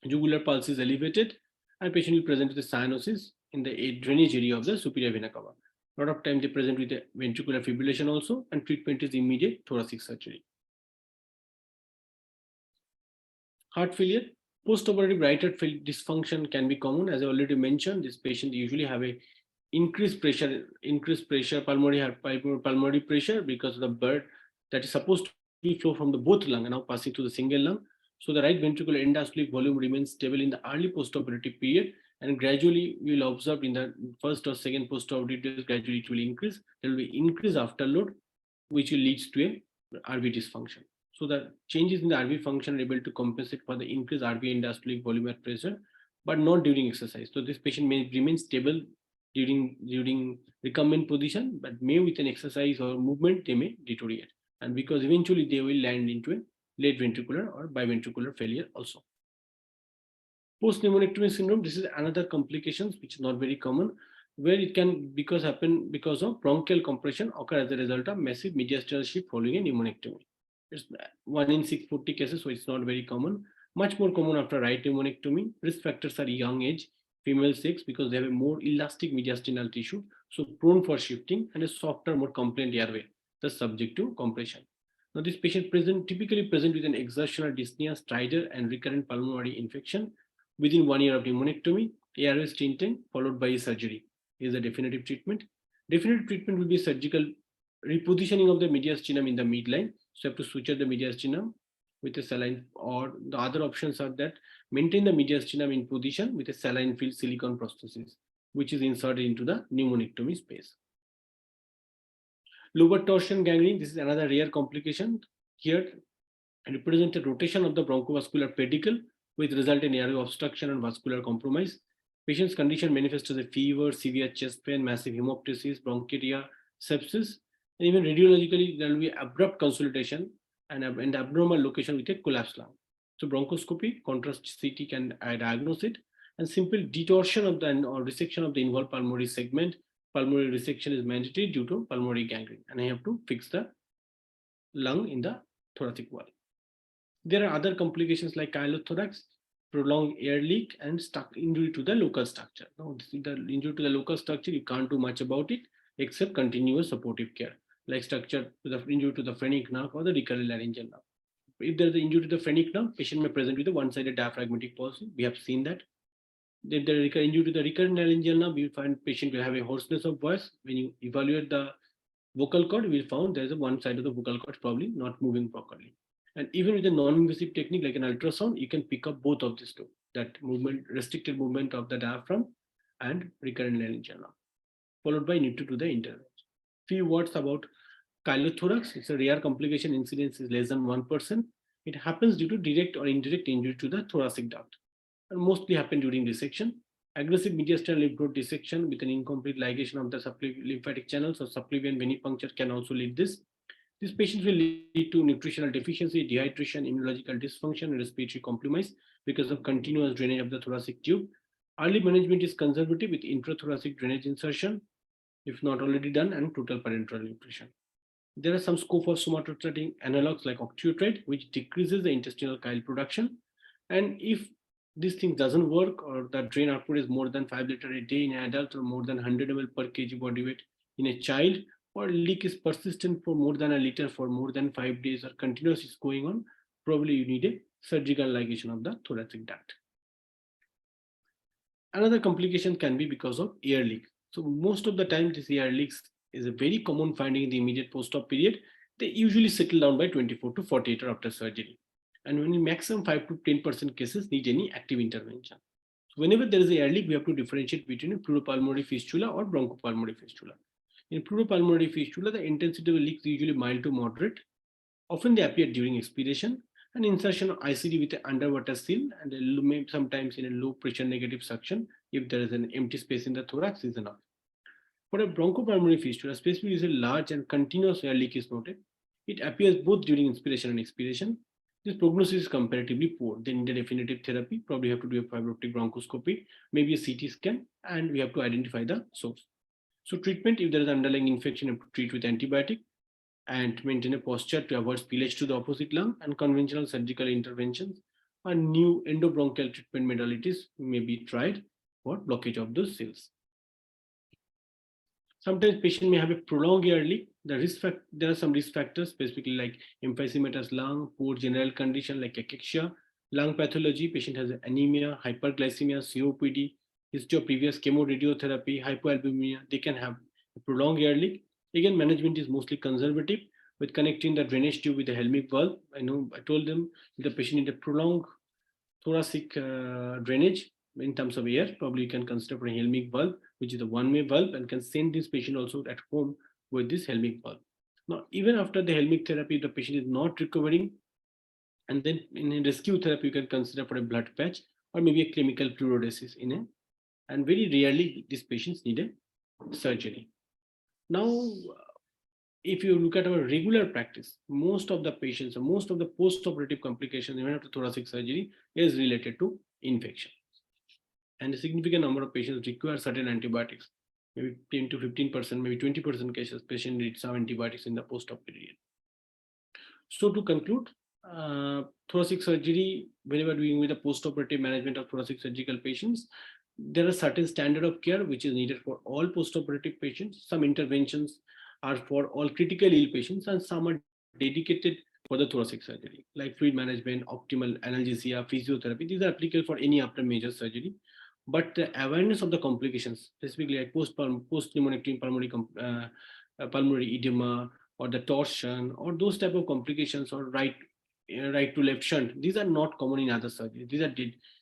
jugular pulse is elevated, and patient will present with a cyanosis in the drainage area of the superior vena cava. A lot of time they present with a ventricular fibrillation also, and treatment is immediate thoracic surgery. Heart failure, postoperative right heart dysfunction can be common. As I already mentioned, this patient usually have a increased pressure, pulmonary pressure because of the blood that is supposed to be flow from the both lung and now passing to the single lung. So the right ventricular endoscopic volume remains stable in the early postoperative period, and gradually we will observe in the first or second postoperative days, gradually it will increase. There will be increased afterload, which will lead to a RV dysfunction. So the changes in the RV function are able to compensate for the increased RV endoscopic volume and pressure, but not during exercise. So this patient may remain stable during recumbent position, but may with an exercise or movement, they may deteriorate. And because eventually they will land into a late ventricular or biventricular failure also. Post-pneumonectomy syndrome, this is another complications which is not very common, where it can happen because of bronchial compression occur as a result of massive mediastinal shift following a pneumonectomy. It's 1 in 640 cases, so it's not very common. Much more common after right pneumonectomy. Risk factors are young age, female sex, because they have a more elastic mediastinal tissue, so prone for shifting, and a softer, more compliant airway, thus subject to compression. Now, this patient typically present with an exertional dyspnea, stridor, and recurrent pulmonary infection within 1 year of pneumonectomy, airway stenting, followed by surgery. Is a definitive treatment. Definitive treatment will be surgical repositioning of the mediastinum in the midline. So you have to suture the mediastinum with a saline, or the other options are that maintain the mediastinum in position with a saline-filled silicone prosthesis, which is inserted into the pneumonectomy space. Lobar torsion gangrene, this is another rare complication. Here, represents a rotation of the bronchovascular pedicle with resultant airway obstruction and vascular compromise. Patient's condition manifests as a fever, severe chest pain, massive hemoptysis, bronchitia, sepsis, and even radiologically, there will be abrupt consolidation and an abnormal location with a collapsed lung. So bronchoscopy, contrast CT can diagnose it, and simple detorsion of the or resection of the involved pulmonary segment. Pulmonary resection is mandatory due to pulmonary gangrene, and I have to fix the lung in the thoracic wall. There are other complications like chylothorax, prolonged air leak, and injury to the local structure. Now, the injury to the local structure, you can't do much about it except continuous supportive care, like injury to the phrenic nerve or the recurrent laryngeal nerve. If there is an injury to the phrenic nerve, patient may present with a one-sided diaphragmatic palsy. We have seen that. If there is injury to the recurrent laryngeal nerve, you find patient will have a hoarseness of voice. When you evaluate the vocal cord, we found there is a one side of the vocal cord probably not moving properly. And even with a non-invasive technique like an ultrasound, you can pick up both of these two, that movement, restricted movement of the diaphragm and recurrent laryngeal nerve, followed by need to do the intervention. Few words about chylothorax. It's a rare complication. Incidence is less than 1%. It happens due to direct or indirect injury to the thoracic duct, and mostly happen during dissection. Aggressive mediastinal lymph node dissection with an incomplete ligation of the lymphatic channels or subclavian venipuncture can also lead this. These patients will lead to nutritional deficiency, dehydration, immunological dysfunction, and respiratory compromise because of continuous drainage of the thoracic tube. Early management is conservative with intrathoracic drainage insertion, if not already done, and total parenteral nutrition. There are some scope for somatostatin analogs like octreotide, which decreases the intestinal chyle production. And if this thing doesn't work, or the drain output is more than 5 liters a day in an adult, or more than 100 ml per kg body weight in a child, or leak is persistent for more than a liter for more than 5 days, or continuous is going on, probably you need a surgical ligation of the thoracic duct. Another complication can be because of air leak. So most of the time, this air leaks is a very common finding in the immediate post-op period. They usually settle down by 24 to 48 hours after surgery. And when in maximum 5 to 10% cases need any active intervention. So whenever there is a air leak, we have to differentiate between a pleuropulmonary fistula or bronchopulmonary fistula. In pleuropulmonary fistula, the intensity of the leak is usually mild to moderate. Often they appear during expiration, and insertion of ICD with an underwater seal and sometimes in a low pressure negative suction if there is an empty space in the thorax is enough. For a bronchopulmonary fistula, specifically is a large and continuous air leak is noted. It appears both during inspiration and expiration. This prognosis is comparatively poor. They need a definitive therapy. Probably have to do a fiber optic bronchoscopy, maybe a CT scan, and we have to identify the source. So treatment, if there is underlying infection, have to treat with antibiotic and maintain a posture to avoid spillage to the opposite lung, and conventional surgical interventions or new endobronchial treatment modalities may be tried for blockage of those cells. Sometimes patient may have a prolonged air leak. There are some risk factors, specifically like emphysematous lung, poor general condition like cachexia, lung pathology, patient has anemia, hyperglycemia, COPD, history of previous chemoradiotherapy, hypoalbuminemia. They can have a prolonged air leak. Again, management is mostly conservative with connecting the drainage tube with the Helmich valve. I told them the patient needs a prolonged thoracic drainage in terms of air. Probably you can consider for a Helmich valve, which is a one-way valve, and can send this patient also at home with this Helmich valve. Now, even after the Helmich therapy, the patient is not recovering, and then in rescue therapy, you can consider for a blood patch or maybe a chemical fluoridesis and very rarely these patients need a surgery. Now, if you look at our regular practice, most of the patients or most of the post-operative complications even after thoracic surgery is related to infection. And a significant number of patients require certain antibiotics, maybe 10 to 15%, maybe 20% cases, patient needs some antibiotics in the post-op period. So to conclude, thoracic surgery, whenever doing with the post-operative management of thoracic surgical patients, there are certain standard of care which is needed for all post-operative patients. Some interventions are for all critical ill patients, and some are dedicated for the thoracic surgery, like fluid management, optimal analgesia, physiotherapy. These are applicable for any after major surgery. But the awareness of the complications, specifically like post-pneumonia pulmonary edema, or the torsion, or those type of complications, or right to left shunt, these are not common in other surgeries. These are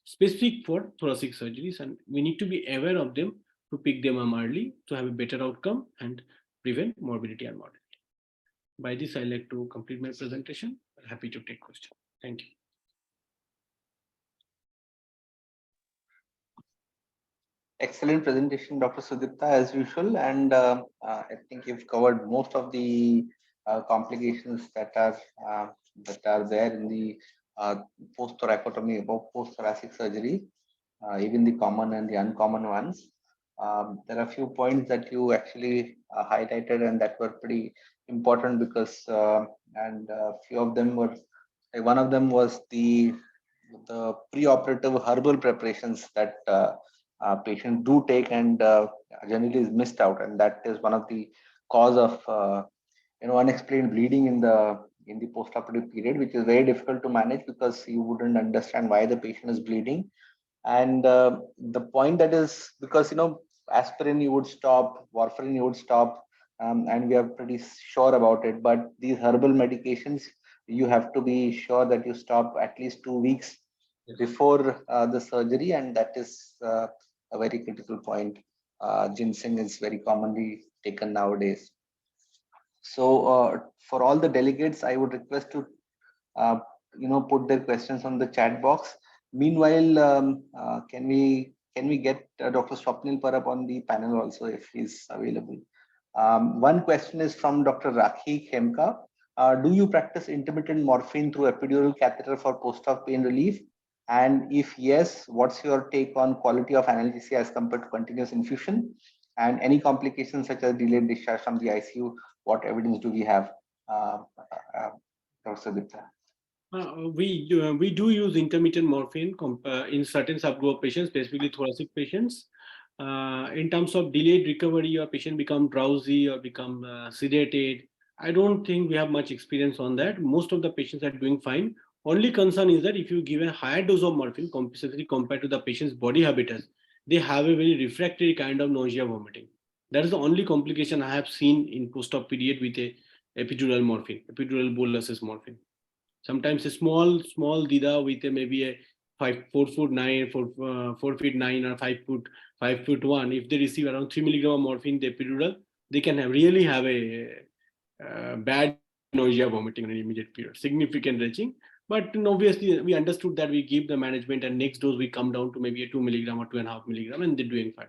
specific for thoracic surgeries, and we need to be aware of them to pick them up early to have a better outcome and prevent morbidity and mortality. By this, I like to complete my presentation. I'm happy to take questions. Thank you. Excellent presentation, Dr. Sudipta, as usual. And I think you've covered most of the complications that are there in the post-thoracotomy or post-thoracic surgery, even the common and the uncommon ones. There are a few points that you actually highlighted and that were pretty important because, and a few of them were, one of them was the pre-operative herbal preparations that patients do take and generally is missed out, and that is one of the cause of unexplained bleeding in the post-operative period, which is very difficult to manage because you wouldn't understand why the patient is bleeding. And the point that is because aspirin you would stop, warfarin you would stop, and we are pretty sure about it. But these herbal medications, you have to be sure that you stop at least 2 weeks before the surgery, and that is a very critical point. Ginseng is very commonly taken nowadays. So for all the delegates, I would request to put their questions on the chat box. Meanwhile, can we get Dr. Swapnil Parab on the panel also if he's available? One question is from Dr. Rakhi Khemka. Do you practice intermittent morphine through epidural catheter for post-op pain relief? And if yes, what's your take on quality of analgesia as compared to continuous infusion? And any complications such as delayed discharge from the ICU, what evidence do we have, Dr. Sudipta? We do use intermittent morphine in certain subgroup of patients, specifically thoracic patients. In terms of delayed recovery, or patient become drowsy or become sedated, I don't think we have much experience on that. Most of the patients are doing fine Only concern is that if you give a higher dose of morphine, specifically compared to the patient's body habitus, they have a very refractory kind of nausea vomiting. That is the only complication I have seen in post-op period with a epidural morphine, epidural bolus morphine. Sometimes a small dida with maybe a 4 foot 9, 4 feet 9 or 5 foot 1. If they receive around 3 milligram of morphine, the epidural, they can really have a bad nausea vomiting in an immediate period, significant retching. But obviously, we understood that we give the management and next dose we come down to maybe a 2 milligram or 2.5 milligram, and they're doing fine.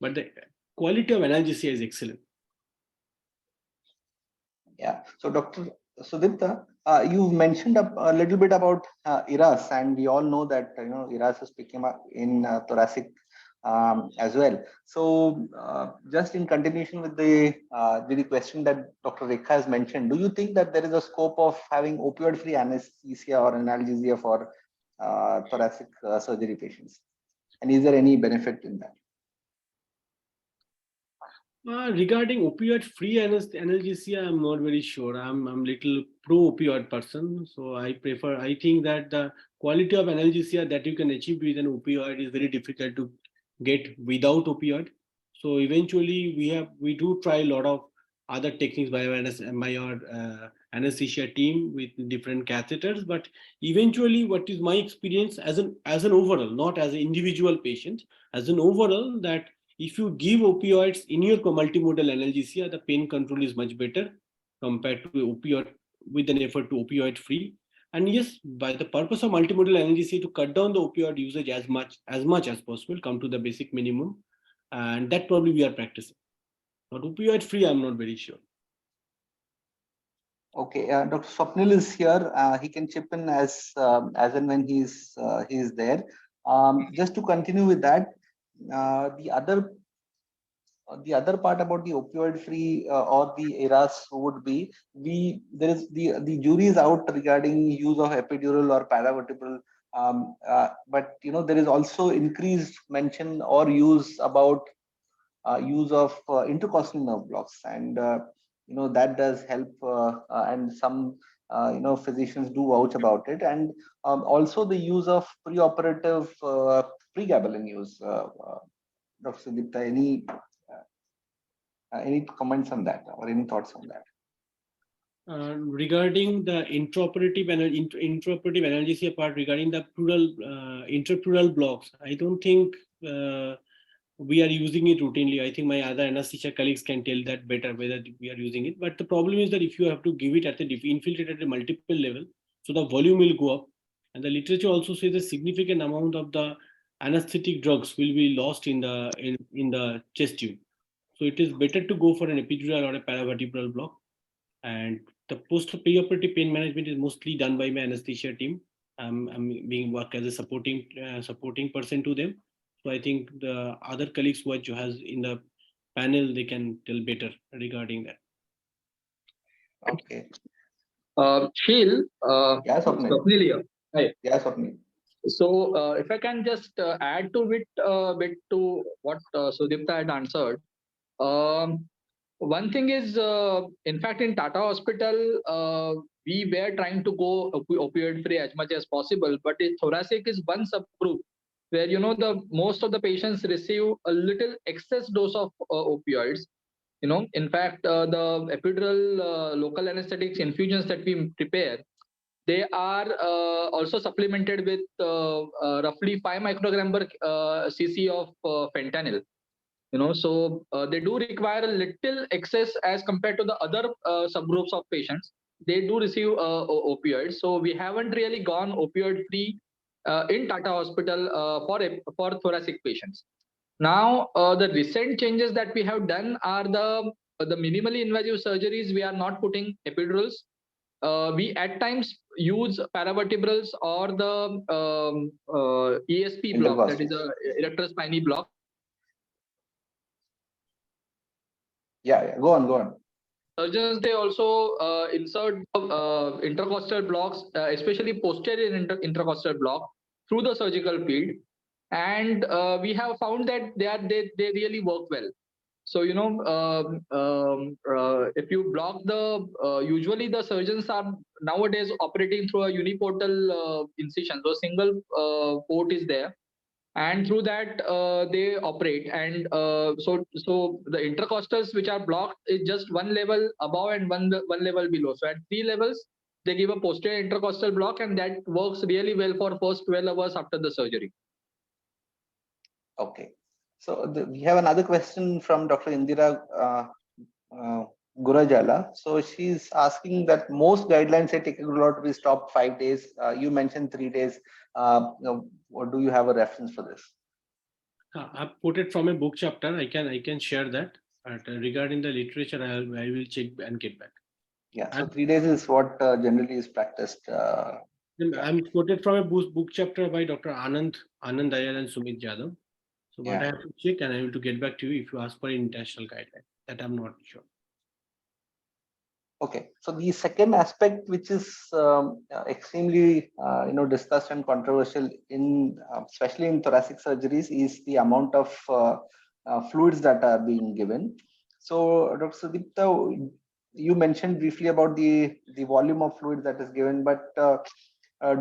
But the quality of analgesia is excellent. Yeah. So, Dr. Sudipta, you mentioned a little bit about ERAS, and we all know that ERAS is picking up in thoracic as well. So, just in continuation with the question that Dr. Rekha has mentioned, do you think that there is a scope of having opioid-free anesthesia or analgesia for thoracic surgery patients? And is there any benefit in that? Regarding opioid-free analgesia, I'm not very sure. I'm little pro-opioid person, so I think that the quality of analgesia that you can achieve with an opioid is very difficult to get without opioid. So eventually, we do try a lot of other techniques by our anesthesia team with different catheters. But eventually, what is my experience as an overall, not as an individual patient, as an overall, that if you give opioids in your multimodal analgesia, the pain control is much better compared to opioid with an effort to opioid free. And yes, by the purpose of multimodal analgesia, to cut down the opioid usage as much as possible, come to the basic minimum, and that probably we are practicing. But opioid free, I'm not very sure. Okay, Dr. Swapnil is here. He can chip in as and when he's there. Just to continue with that, the other part about the opioid free or the ERAS would be the jury is out regarding use of epidural or paravertebral, but there is also increased mention or use about use of intercostal nerve blocks, and that does help, and some physicians do vouch about it, and also the use of preoperative pregabalin use. Dr. Sudipta, any comments on that or any thoughts on that? Regarding the intraoperative analgesia part, regarding the intrapleural blocks, I don't think we are using it routinely. I think my other anesthesia colleagues can tell that better whether we are using it. But the problem is that if you have to give it at the infiltrate at a multiple level, so the volume will go up, and the literature also says a significant amount of the anesthetic drugs will be lost in the chest tube. So it is better to go for an epidural or a paravertebral block. And the post-preoperative pain management is mostly done by my anesthesia team. I'm being work as a supporting person to them. So I think the other colleagues who has in the panel, they can tell better regarding that. Okay. Shil, Yeah, Swapnil. Swapnil here. Hi. Yeah, Swapnil. So if I can just add to it a bit to what Sudipta had answered. One thing is, in fact, in Tata Hospital, we were trying to go opioid free as much as possible, but the thoracic is one subgroup where the most of the patients receive a little excess dose of opioids. In fact, the epidural local anesthetics infusions that we prepare, they are also supplemented with roughly 5 microgram per cc of fentanyl. So they do require a little excess as compared to the other subgroups of patients. They do receive opioids. So we haven't really gone opioid free in Tata Hospital for thoracic patients. Now, the recent changes that we have done are the minimally invasive surgeries. We are not putting epidurals. We at times use paravertebrals or the ESP block, that is a electrospiny block. Yeah, go on. Surgeons, they also insert intercostal blocks, especially posterior intercostal block, through the surgical field, and we have found that they really work well. So, if you block usually the surgeons are nowadays operating through a uniportal incision. So single port is there, and through that they operate. And so the intercostals which are blocked is just one level above and one level below. So at 3 levels, they give a posterior intercostal block, and that works really well for first 12 hours after the surgery. Okay. So we have another question from Dr. Indira Gurajala. So she's asking that most guidelines say ticagrelor to be stopped 5 days. You mentioned 3 days. Or do you have a reference for this? I've put it from a book chapter. I can share that. But regarding the literature, I will check and get back. Yeah. So 3 days is what generally is practiced. I'm quoted from a book chapter by Dr. Anand Dayal and Sumit Jadhav. So what I have to check, and I will to get back to you if you ask for international guideline. That I'm not sure. Okay, so the second aspect, which is extremely discussed and controversial in especially in thoracic surgeries, is the amount of fluids that are being given. So, Dr. Sudipta, you mentioned briefly about the volume of fluid that is given, but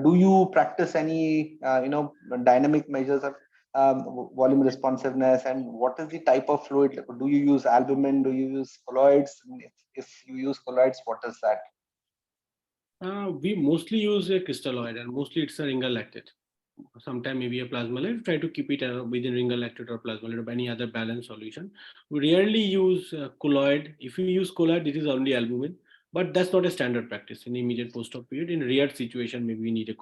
do you practice any dynamic measures of volume responsiveness, and what is the type of fluid? Do you use albumin? Do you use colloids? If you use colloids, what is that? We mostly use a crystalloid, and mostly it's a ringer lactate. Sometimes maybe a plasmaloid. Try to keep it within ringer lactate or plasmaloid or any other balanced solution. We rarely use colloid. If you use colloid, it is only albumin, but that's not a standard practice in immediate post-op period. In rare situation, maybe we need a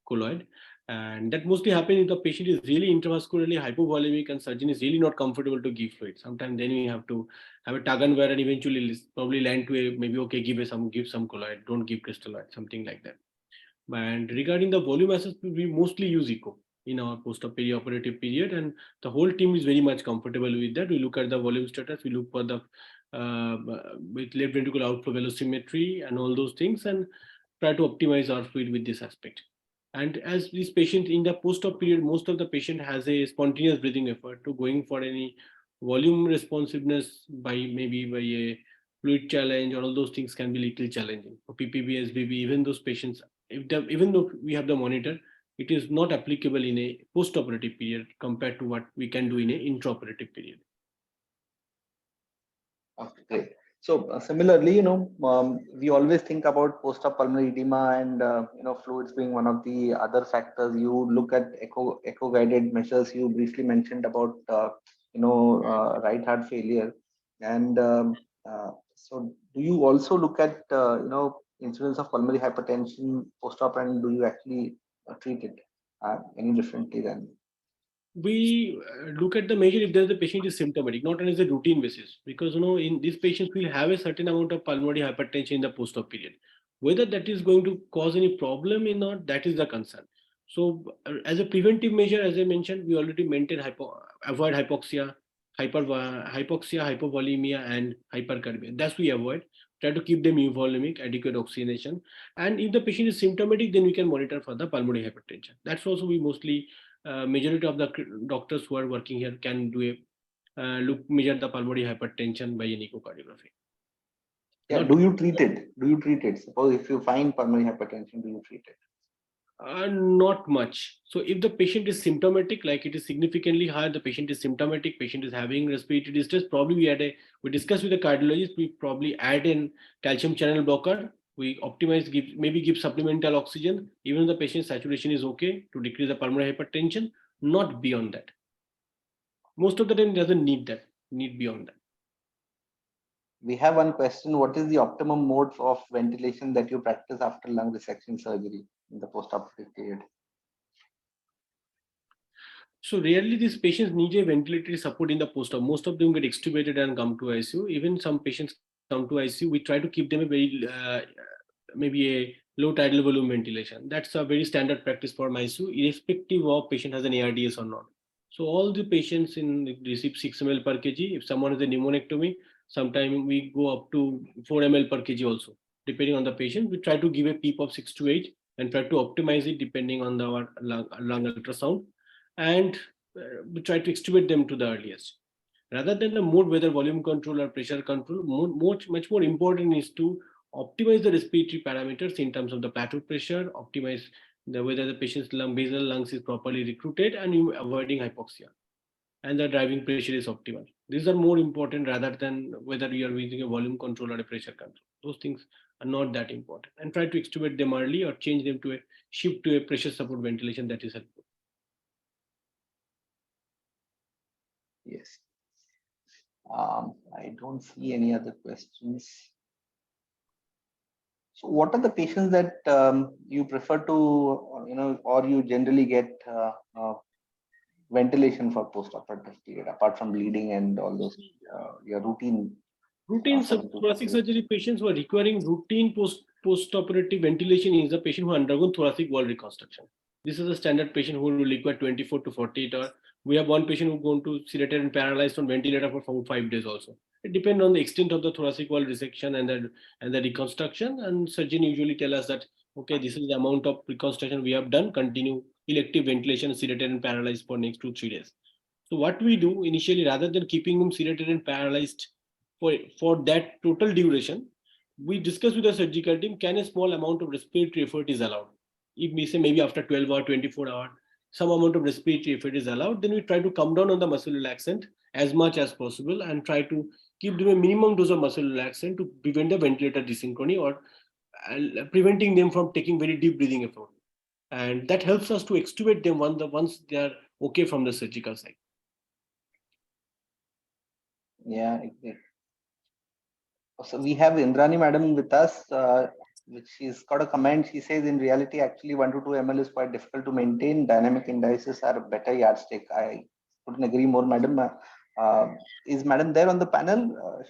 colloid. And that mostly happens if the patient is really intravascularly hypovolemic and surgeon is really not comfortable to give fluid. Sometimes then we have to have a tug and wear and eventually probably land to a maybe okay, give some colloid, don't give crystalloid, something like that. And regarding the volume assessment, we mostly use echo in our post-op operative period, and the whole team is very much comfortable with that. We look at the volume status, we look for the with left ventricular outflow velocimetry and all those things, and try to optimize our fluid with this aspect. And as this patient in the post-op period, most of the patient has a spontaneous breathing effort to going for any volume responsiveness by a fluid challenge, or all those things can be little challenging. For PPB, SBB, even those patients, even though we have the monitor, it is not applicable in a post-operative period compared to what we can do in a intraoperative period. Okay, great. So similarly, we always think about post-op pulmonary edema and fluids being one of the other factors. You look at echo guided measures. You briefly mentioned about right heart failure, and so do you also look at incidence of pulmonary hypertension post-op, and do you actually treat it any differently than? We look at the measure if the patient is symptomatic, not on a routine basis, because in these patients will have a certain amount of pulmonary hypertension in the post-op period. Whether that is going to cause any problem or not, that is the concern. So as a preventive measure, as I mentioned, we already maintain avoid hypoxia, hypovolemia, and hypercarbia. That's we avoid. Try to keep them euvolemic, adequate oxygenation. And if the patient is symptomatic, then we can monitor for the pulmonary hypertension. That's also we mostly majority of the doctors who are working here can do a measure the pulmonary hypertension by an echocardiography. Yeah, do you treat it? Suppose if you find pulmonary hypertension, do you treat it? Not much. So if the patient is symptomatic, like it is significantly higher, the patient is symptomatic, patient is having respiratory distress, probably we discuss with the cardiologist, we probably add in calcium channel blocker. We optimize, give supplemental oxygen, even if the patient's saturation is okay, to decrease the pulmonary hypertension, not beyond that. Most of the time it doesn't need beyond that. We have one question. What is the optimum mode of ventilation that you practice after lung resection surgery in the post-operative period? So rarely these patients need a ventilatory support in the post-op. Most of them get extubated and come to ICU. Even some patients come to ICU, we try to keep them a very maybe a low tidal volume ventilation. That's a very standard practice for ICU, irrespective of patient has an ARDS or not. So all the patients receive 6 ml per kg. If someone has a pneumonectomy, sometimes we go up to 4 ml per kg also. Depending on the patient, we try to give a PEEP of 6 to 8 and try to optimize it depending on our lung ultrasound, and we try to extubate them to the earliest. Rather than the mode, whether volume control or pressure control, much more important is to optimize the respiratory parameters in terms of the plateau pressure, optimize whether the patient's basal lungs is properly recruited, and you avoiding hypoxia, and the driving pressure is optimal. These are more important rather than whether you are using a volume control or a pressure control. Those things are not that important. And try to extubate them early or change them to a shift to a pressure support ventilation. That is helpful. Yes. I don't see any other questions. So what are the patients that you prefer to, or you generally get ventilation for post-operative period, apart from bleeding and all those, your routine? Routine thoracic surgery patients who are requiring routine post-operative ventilation is a patient who undergone thoracic wall reconstruction. This is a standard patient who will require 24 to 48 hours. We have one patient who going to sedated and paralyzed on ventilator for 5 days also. It depends on the extent of the thoracic wall resection and the reconstruction. And surgeon usually tell us that, okay, this is the amount of reconstruction we have done. Continue elective ventilation, sedated and paralyzed for next 2-3 days. So what we do initially, rather than keeping them sedated and paralyzed for that total duration, we discuss with the surgical team, can a small amount of respiratory effort is allowed? If we say maybe after 12 or 24 hours, some amount of respiratory effort is allowed, then we try to come down on the muscle relaxant as much as possible and try to give them a minimum dose of muscle relaxant to prevent the ventilator desynchrony or preventing them from taking very deep breathing effort. And that helps us to extubate them once they are okay from the surgical side. Yeah, exactly. So we have Indrani madam with us, which she's got a comment. She says, in reality, actually 1 to 2 ml is quite difficult to maintain. Dynamic indices are a better yardstick. I couldn't agree more, madam. Is madam there on the panel?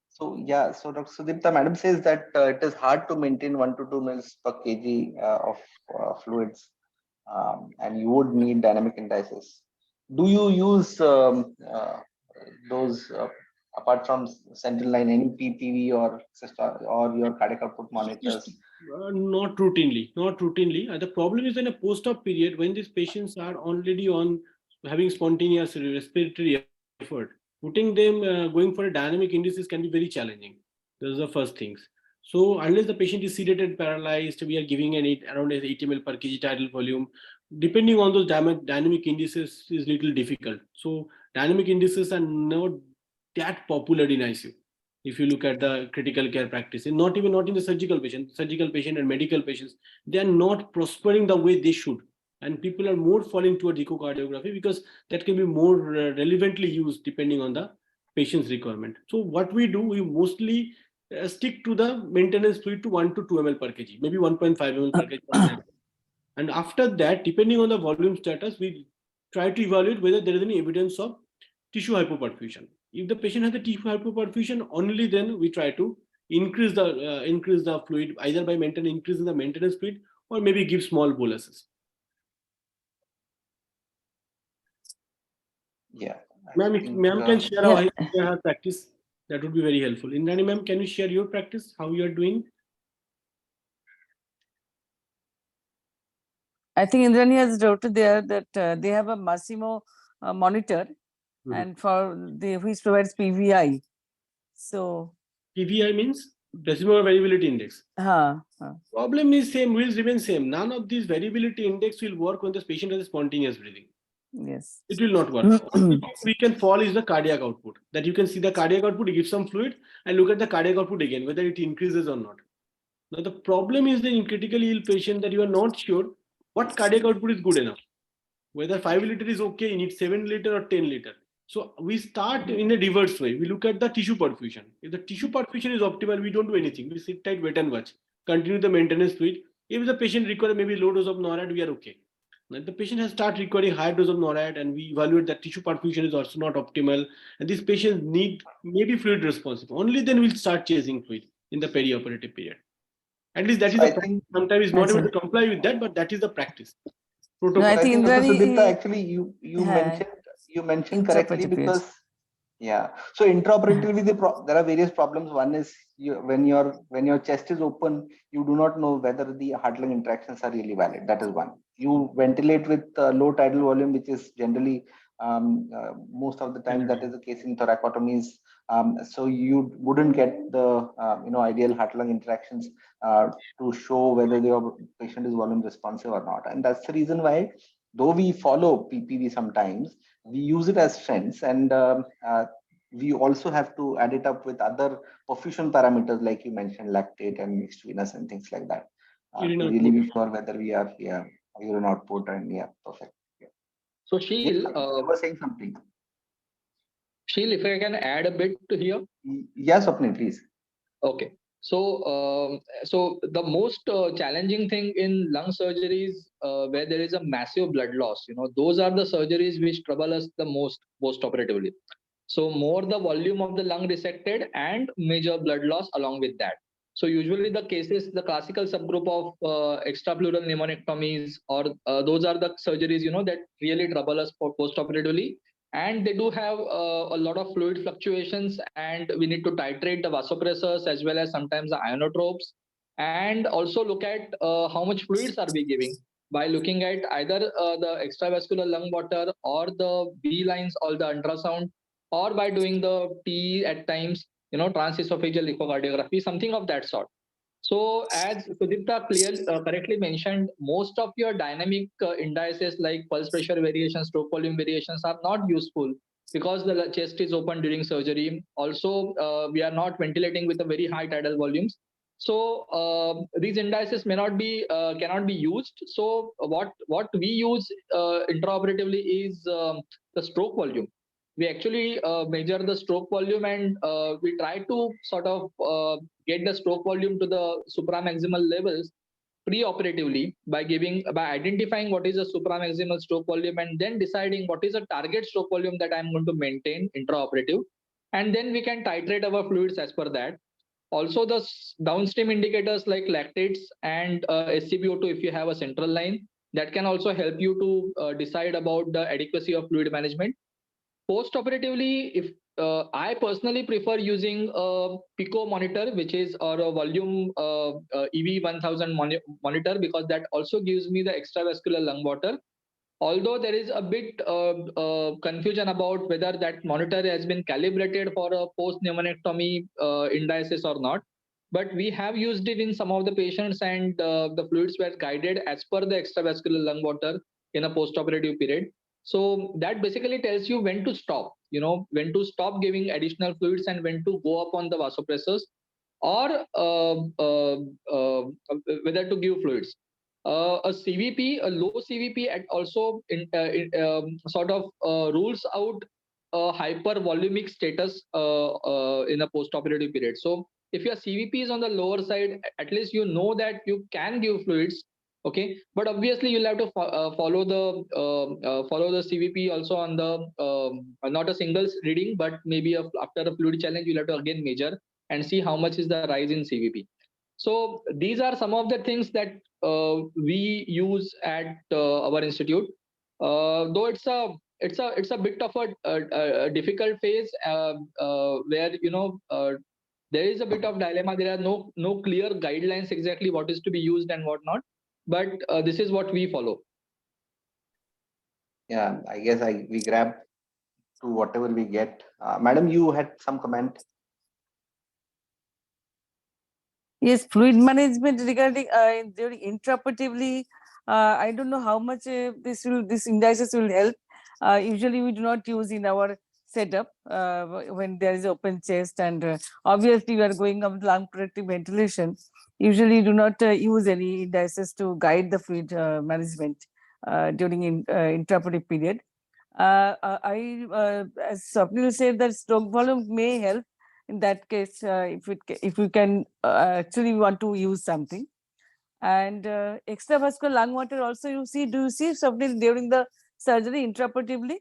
So yeah, so Dr. Sudipta, madam says that it is hard to maintain 1 to 2 ml per kg of fluids, and you would need dynamic indices. Do you use those apart from central line, any PPV or your cardiac output monitors? Not routinely. The problem is in a post-op period when these patients are already on having spontaneous respiratory effort. Putting them going for a dynamic indices can be very challenging. Those are the first things. So unless the patient is sedated, paralyzed, we are giving around 80 ml per kg tidal volume. Depending on those dynamic indices is little difficult. So dynamic indices are not that popular in ICU. If you look at the critical care practices, not in the surgical patient and medical patients, they are not prospering the way they should. And people are more falling towards echocardiography because that can be more relevantly used depending on the patient's requirement. So what we do, we mostly stick to the maintenance fluid to 1 to 2 ml per kg, maybe 1.5 ml per kg. And after that, depending on the volume status, we try to evaluate whether there is any evidence of tissue hypoperfusion. If the patient has a tissue hypoperfusion, only then we try to increase the fluid, either by increasing the maintenance fluid or maybe give small boluses. Yeah. Ma'am, can share our practice. That would be very helpful. Indrani ma'am, can you share your practice, how you are doing? I think Indrani has noted there that they have a Massimo monitor, and which provides PVI. So PVI means decimal variability index. Problem is same, will remain same. None of these variability index will work when the patient has spontaneous breathing. Yes. It will not work. Only thing we can fall is the cardiac output. That you can see the cardiac output, give some fluid and look at the cardiac output again, whether it increases or not. Now the problem is in critically ill patient that you are not sure what cardiac output is good enough. Whether 5 liter is okay, you need 7 liter or 10 liter. So we start in a reverse way. We look at the tissue perfusion. If the tissue perfusion is optimal, we don't do anything. We sit tight, wait and watch. Continue the maintenance fluid. If the patient requires maybe low dose of NORAD, we are okay. Now, if the patient has started requiring high dose of NORAD and we evaluate that tissue perfusion is also not optimal, and these patients need maybe fluid responsive, only then we'll start chasing fluid in the perioperative period. At least that is the practice. Sometimes it's not able to comply with that, but that is the practice. No, I think Dr. Sudipta, actually you mentioned correctly, because Yeah. So intraoperatively, there are various problems. One is when your chest is open, you do not know whether the heart-lung interactions are really valid. That is one. You ventilate with low tidal volume, which is generally most of the time that is the case in thoracotomies. So you wouldn't get the ideal heart-lung interactions to show whether your patient is volume responsive or not. And that's the reason why, though we follow PPV sometimes, we use it as strengths, and we also have to add it up with other perfusion parameters like you mentioned, lactate and mixed venous and things like that, to really be sure whether we are urine output and perfect. Yeah. So Sheel, you were saying something. Sheel, if I can add a bit to here. Yes, Swapnil, please. Okay. So, so the most challenging thing in lung surgeries where there is a massive blood loss, those are the surgeries which trouble us the most post-operatively. So more the volume of the lung resected and major blood loss along with that. So usually the cases, the classical subgroup of extrapleural pneumonectomies, or those are the surgeries, that really trouble us for post-operatively. And they do have a lot of fluid fluctuations, and we need to titrate the vasopressors as well as sometimes the ionotropes, and also look at how much fluids are we giving by looking at either the extravascular lung water or the B lines or the ultrasound, or by doing the T at times, transesophageal echocardiography, something of that sort. So as Sudipta correctly mentioned, most of your dynamic indices like pulse pressure variations, stroke volume variations are not useful because the chest is open during surgery. Also, we are not ventilating with a very high tidal volumes. So these indices may not be cannot be used. So what we use intraoperatively is the stroke volume. We actually measure the stroke volume, and we try to sort of get the stroke volume to the supramaximal levels pre-operatively by identifying what is the supramaximal stroke volume, and then deciding what is the target stroke volume that I'm going to maintain intraoperative, and then we can titrate our fluids as per that. Also, the downstream indicators like lactates and SCPO2, if you have a central line, that can also help you to decide about the adequacy of fluid management. Post-operatively, if I personally prefer using a Pico monitor, which is or a volume EV1000 monitor, because that also gives me the extravascular lung water. Although there is a bit confusion about whether that monitor has been calibrated for a post-pneumonectomy indices or not, but we have used it in some of the patients, and the fluids were guided as per the extravascular lung water in a post-operative period. So that basically tells you when to stop, when to stop giving additional fluids and when to go up on the vasopressors, or whether to give fluids. A CVP, a low CVP, also sort of rules out a hypervolumic status in a post-operative period. So if your CVP is on the lower side, at least you know that you can give fluids. Okay, but obviously you'll have to follow the CVP also on the not a single reading, but maybe after a fluid challenge you'll have to again measure and see how much is the rise in CVP. So these are some of the things that we use at our institute. Though it's a bit of a difficult phase where there is a bit of dilemma. There are no clear guidelines exactly what is to be used and what not. But this is what we follow. Yeah, I guess we grab to whatever we get. Madam, you had some comment. Yes, fluid management regarding during intraoperatively. I don't know how much this indices will help. Usually, we do not use in our setup when there is open chest, and obviously we are going up lung protective ventilation. Usually, do not use any indices to guide the fluid management during intraoperative period. As Swapnil said, that stroke volume may help. In that case, if we can actually want to use something, and extravascular lung water also do you see something during the surgery intraoperatively?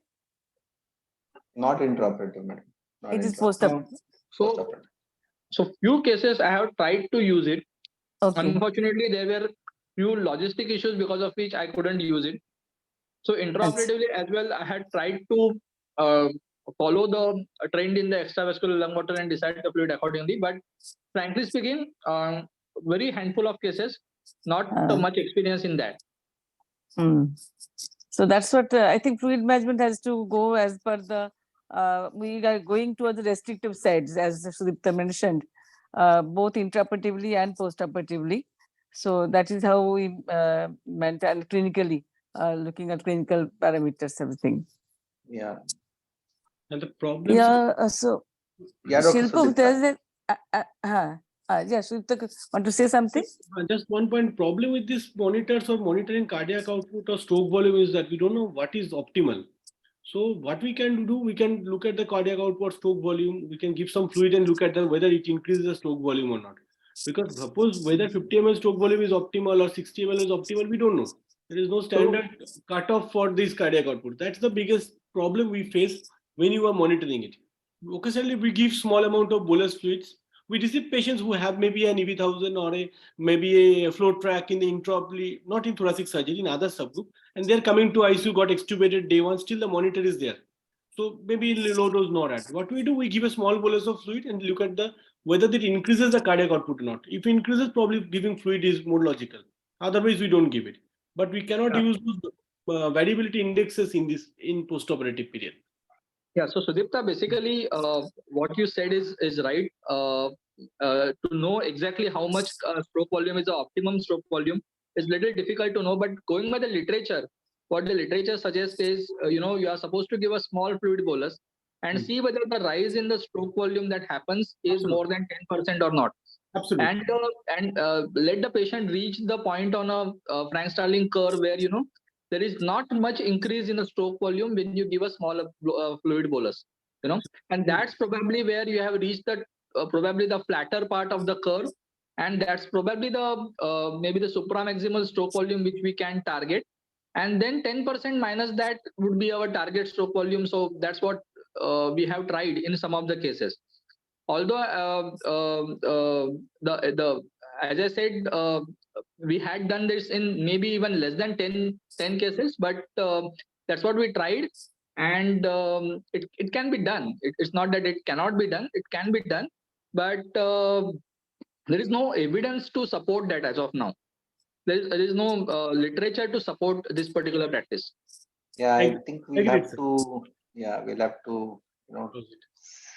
Not intraoperative, madam. It is post-operative. So few cases I have tried to use it. Okay. Unfortunately, there were few logistic issues because of which I couldn't use it. So intraoperatively as well, I had tried to follow the trend in the extravascular lung water and decide the fluid accordingly. But frankly speaking, very handful of cases, not much experience in that. So that's what I think fluid management has to go as per the, we are going towards the restrictive sides, as Sudipta mentioned, both intraoperatively and postoperatively. So that is how we meant, and clinically looking at clinical parameters, everything. Yeah. And the problem. Yeah. So Yeah, Dr. Shilpushp, Sudipta. there's yeah, Sudipta, want to say something? Just one point. Problem with this monitors or monitoring cardiac output or stroke volume is that we don't know what is optimal. So what we can do, we can look at the cardiac output, stroke volume. We can give some fluid and look at whether it increases the stroke volume or not. Because suppose whether 50 ml stroke volume is optimal or 60 ml is optimal, we don't know. There is no standard cutoff for this cardiac output. That's the biggest problem we face when you are monitoring it. Occasionally, we give small amount of bolus fluids. We receive patients who have maybe an EV1000 or maybe a flow track in the intraoperatively, not in thoracic surgery, in other subgroup, and they're coming to ICU, got extubated day one, still the monitor is there. So maybe low dose NORAD. What we do, we give a small bolus of fluid and look at whether that increases the cardiac output or not. If it increases, probably giving fluid is more logical. Otherwise, we don't give it. But we cannot use those variability indexes in postoperative period. Yeah, so Sudipta, basically, what you said is right. To know exactly how much stroke volume is the optimum stroke volume is little difficult to know. But going by the literature, what the literature suggests is, you are supposed to give a small fluid bolus and see whether the rise in the stroke volume that happens is more than 10% or not. Absolutely. And let the patient reach the point on a Frank-Starling curve where there is not much increase in the stroke volume when you give a smaller fluid bolus, and that's probably where you have reached the probably the flatter part of the curve, and that's probably the maybe the supramaximal stroke volume which we can target, and then 10% minus that would be our target stroke volume. So that's what we have tried in some of the cases. Although as I said, we had done this in maybe even less than 10 cases, but that's what we tried, and it can be done. It's not that it cannot be done, it can be done, but there is no evidence to support that as of now. There is no literature to support this particular practice. Yeah, I think we'll have to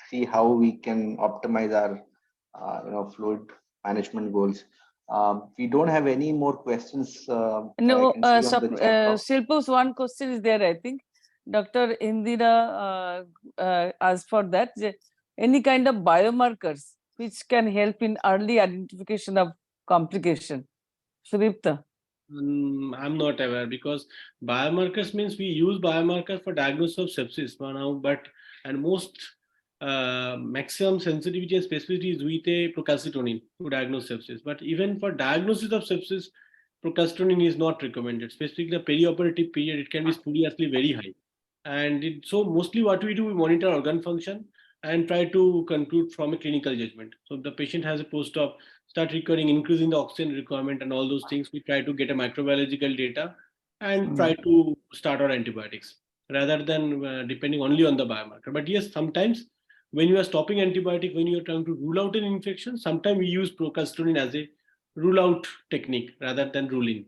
see how we can optimize our fluid management goals. We don't have any more questions. No, Shilpushp, one question is there, I think. Dr. Indira asked for that. Any kind of biomarkers which can help in early identification of complication? Sudipta? I'm not aware, because biomarkers means we use biomarkers for diagnosis of sepsis for now, and most maximum sensitivity and specificity is with a procalcitonin to diagnose sepsis. But even for diagnosis of sepsis, procalcitonin is not recommended. Specifically, the perioperative period, it can be spuriously very high. And so mostly what we do, we monitor organ function and try to conclude from a clinical judgment. So if the patient has a post-op, start recurring, increasing the oxygen requirement and all those things, we try to get a microbiological data and try to start our antibiotics rather than depending only on the biomarker. But yes, sometimes when you are stopping antibiotic, when you are trying to rule out an infection, sometimes we use procalcitonin as a rule out technique rather than rule in.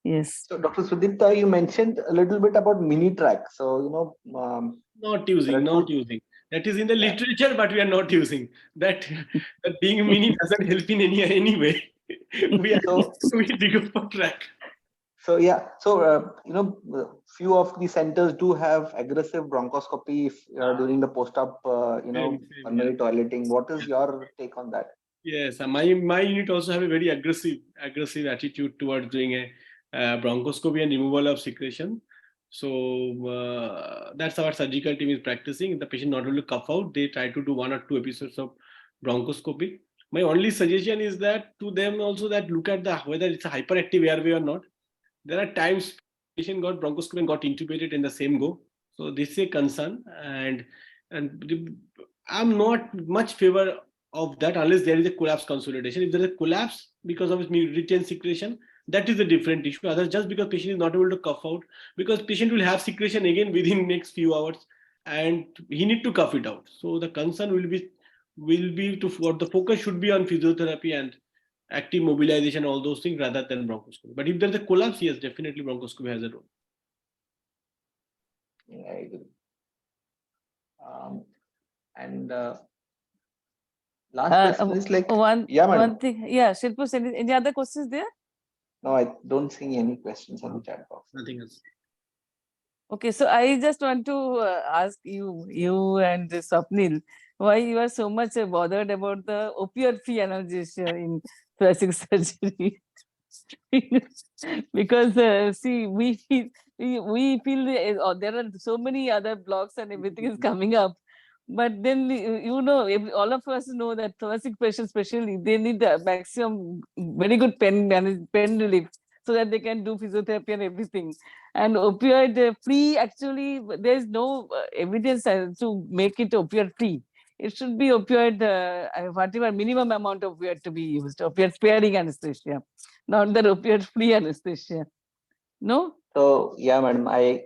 Yes. So, Dr. Sudipta, you mentioned a little bit about mini track. So, not using. That is in the literature, but we are not using that. That being mini doesn't help in any way. We dig up for track. So yeah, few of the centers do have aggressive bronchoscopy during the post-op, pulmonary toileting. What is your take on that? Yes, my unit also have a very aggressive attitude towards doing a bronchoscopy and removal of secretion. So that's our surgical team is practicing. The patient not only cough out, they try to do 1 or 2 episodes of bronchoscopy. My only suggestion is that to them also that look at whether it's a hyperactive airway or not. There are times patient got bronchoscopy and got intubated in the same go. So this is a concern, and I'm not much favor of that unless there is a collapse consolidation. If there is a collapse because of its retained secretion, That is a different issue. Other just because patient is not able to cough out, because patient will have secretion again within next few hours, and he need to cough it out. So the concern will be to what the focus should be on physiotherapy and active mobilization, all those things, rather than bronchoscopy. But if there's a collapse, yes, definitely bronchoscopy has a role. Yeah, I agree. And last question is like, yeah, madam. One thing, yeah, Shilpushp, any other questions there? No, I don't see any questions on the chat box. Nothing else. Okay, so I just want to ask you and Swapnil, why you are so much bothered about the opioid-free analgesia in thoracic surgery? Because see, we feel there are so many other blocks and everything is coming up, but then all of us know that thoracic patients, especially, they need the maximum very good pain relief so that they can do physiotherapy and everything. And opioid free, actually, there is no evidence to make it opioid free. It should be opioid, whatever minimum amount of opioid to be used, opioid sparing anesthesia, not the opioid free anesthesia. No? So yeah, madam, I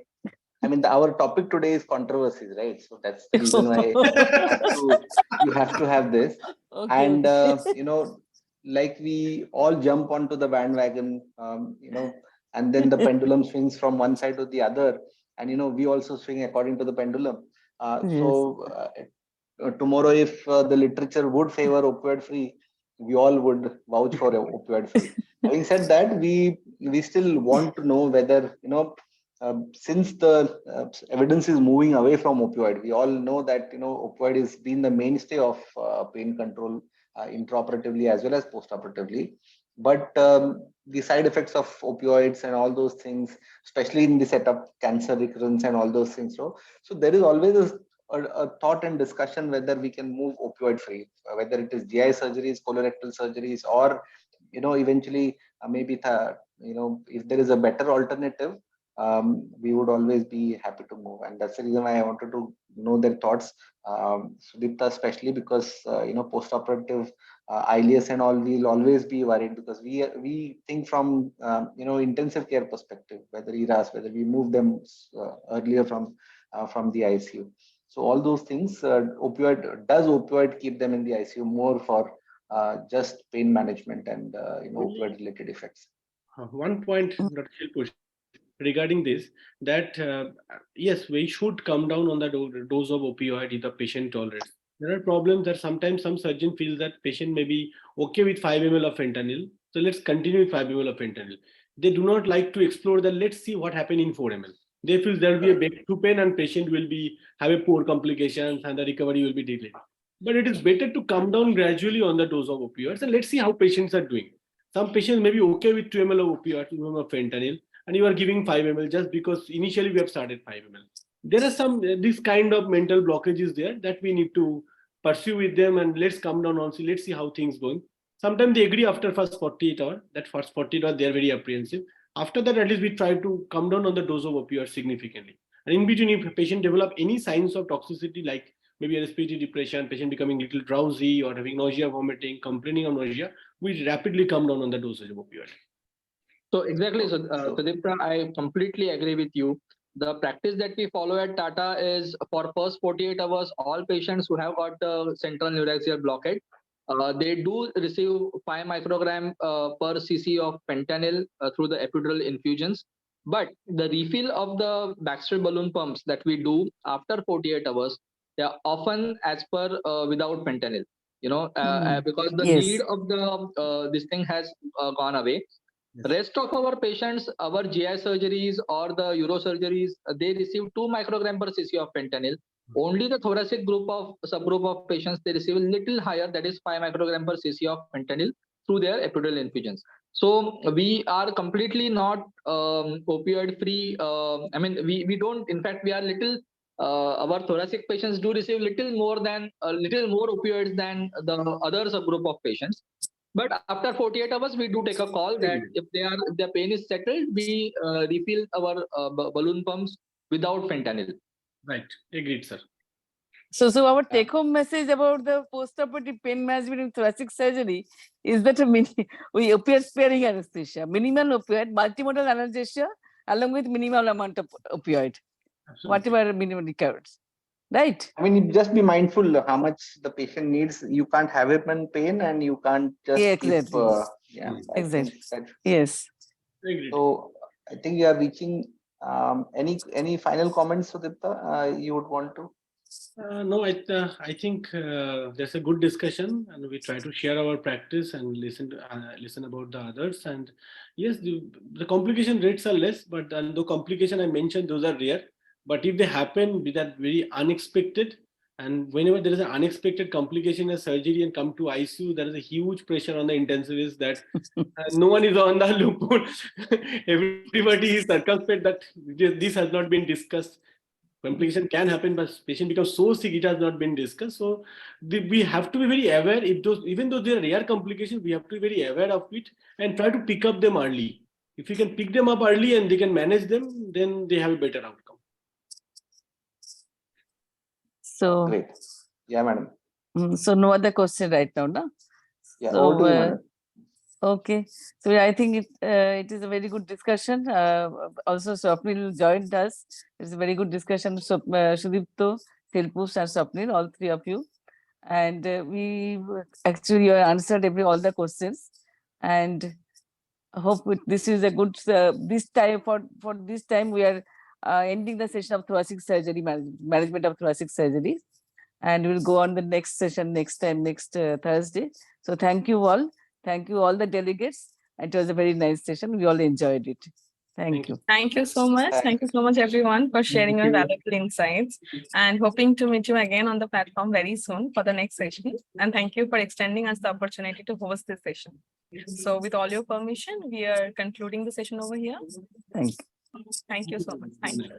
mean, our topic today is controversies, right? So that's the reason why you have to have this. Okay, And okay. like we all jump onto the bandwagon, and then the pendulum swings from one side to the other, and we also swing according to the pendulum. Tomorrow, if the literature would favor opioid free, we all would vouch for opioid free. Having said that, we still want to know whether since the evidence is moving away from opioid, we all know that opioid has been the mainstay of pain control intraoperatively as well as postoperatively. But the side effects of opioids and all those things, especially in the setup, cancer recurrence and all those things. So there is always a thought and discussion whether we can move opioid free, whether it is GI surgeries, colorectal surgeries, or eventually maybe if there is a better alternative, we would always be happy to move. And that's the reason why I wanted to know their thoughts, Sudipta, especially because postoperative ILS and all, we'll always be worried because we think from intensive care perspective, whether ERAS, whether we move them earlier from the ICU. So all those things, opioid keep them in the ICU more for just pain management and opioid related effects. One point, Dr. Shilpushp, regarding this, that yes, we should come down on the dose of opioid if the patient tolerates. There are problems that sometimes some surgeon feels that patient may be okay with 5 ml of fentanyl, so let's continue with 5 ml of fentanyl. They do not like to explore that. Let's see what happens in 4 ml. They feel there will be a breakthrough pain and patient will have a poor complications and the recovery will be delayed. But it is better to come down gradually on the dose of opioids and let's see how patients are doing. Some patients may be okay with 2 ml of opioid, 2 ml of fentanyl, and you are giving 5 ml just because initially we have started 5 ml. There are some this kind of mental blockages there that we need to pursue with them, and let's come down on, let's see how things going. Sometimes they agree after first 48 hours. That first 48 hours they are very apprehensive. After that, at least we try to come down on the dose of opioid significantly. And in between, if a patient develop any signs of toxicity like maybe a respiratory depression, patient becoming a little drowsy or having nausea, vomiting, complaining of nausea, we rapidly come down on the dosage of opioid. So exactly, so Sudipta, I completely agree with you. The practice that we follow at Tata is for first 48 hours, all patients who have got central neuraxial blockade, they do receive 5 microgram per cc of fentanyl through the epidural infusions. But the refill of the Baxter balloon pumps that we do after 48 hours, they are often as per without fentanyl. Because the need of the this thing has gone away. Yes. Rest of our patients, our GI surgeries or the urosurgeries, they receive 2 microgram per cc of fentanyl. Only the thoracic subgroup of patients, they receive a little higher, that is 5 microgram per cc of fentanyl through their epidural infusions. So we are completely not opioid free. We don't, in fact, we are little, our thoracic patients do receive little more opioids than the other subgroup of patients. But after 48 hours, we do take a call that if their pain is settled, we refill our balloon pumps without fentanyl. Right. Agreed, sir. So our take-home message about the postoperative pain management in thoracic surgery is that we opioid sparing anesthesia, minimal opioid, multimodal analgesia, along with minimal amount of opioid, whatever minimum requires. Right? I mean, just be mindful of how much the patient needs. You can't have him in pain, and you can't just exactly. I Exactly. think that, Yes. Agreed. so I think you are reaching. Any final comments, Sudipta, you would want to? No, I think there's a good discussion, and we try to share our practice and listen about the others. And yes, the complication rates are less, but the complication I mentioned, those are rare. But if they happen, be that very unexpected, and whenever there is an unexpected complication in surgery and come to ICU, there is a huge pressure on the intensivist that no one is on the lookout. Everybody is circumspect that this has not been discussed. Complication can happen, but patient becomes so sick it has not been discussed. So we have to be very aware. If those, even though they are rare complications, we have to be very aware of it and try to pick up them early. If you can pick them up early and they can manage them, then they have a better outcome. So Great. Yeah, madam. So no other question right now, no? Yeah, So, over to you, madam. Okay, so I think it is a very good discussion. Also, Swapnil joined us. It's a very good discussion. So, Sudipta, Shilpushp, and Swapnil, all three of you, and we actually answered all the questions. And I hope this is a good. This time for this time we are ending the session of thoracic surgery management of thoracic surgery, and we'll go on the next session next Thursday. So thank you all. Thank you all the delegates. It was a very nice session. We all enjoyed it. Thank you. Thank you so much. Thank you so much, everyone, for sharing your valuable insights, and hoping to meet you again on the platform very soon for the next session. And thank you for extending us the opportunity to host this session. So with all your permission, we are concluding the session over here. Thank you. Thank you so much. Thank you.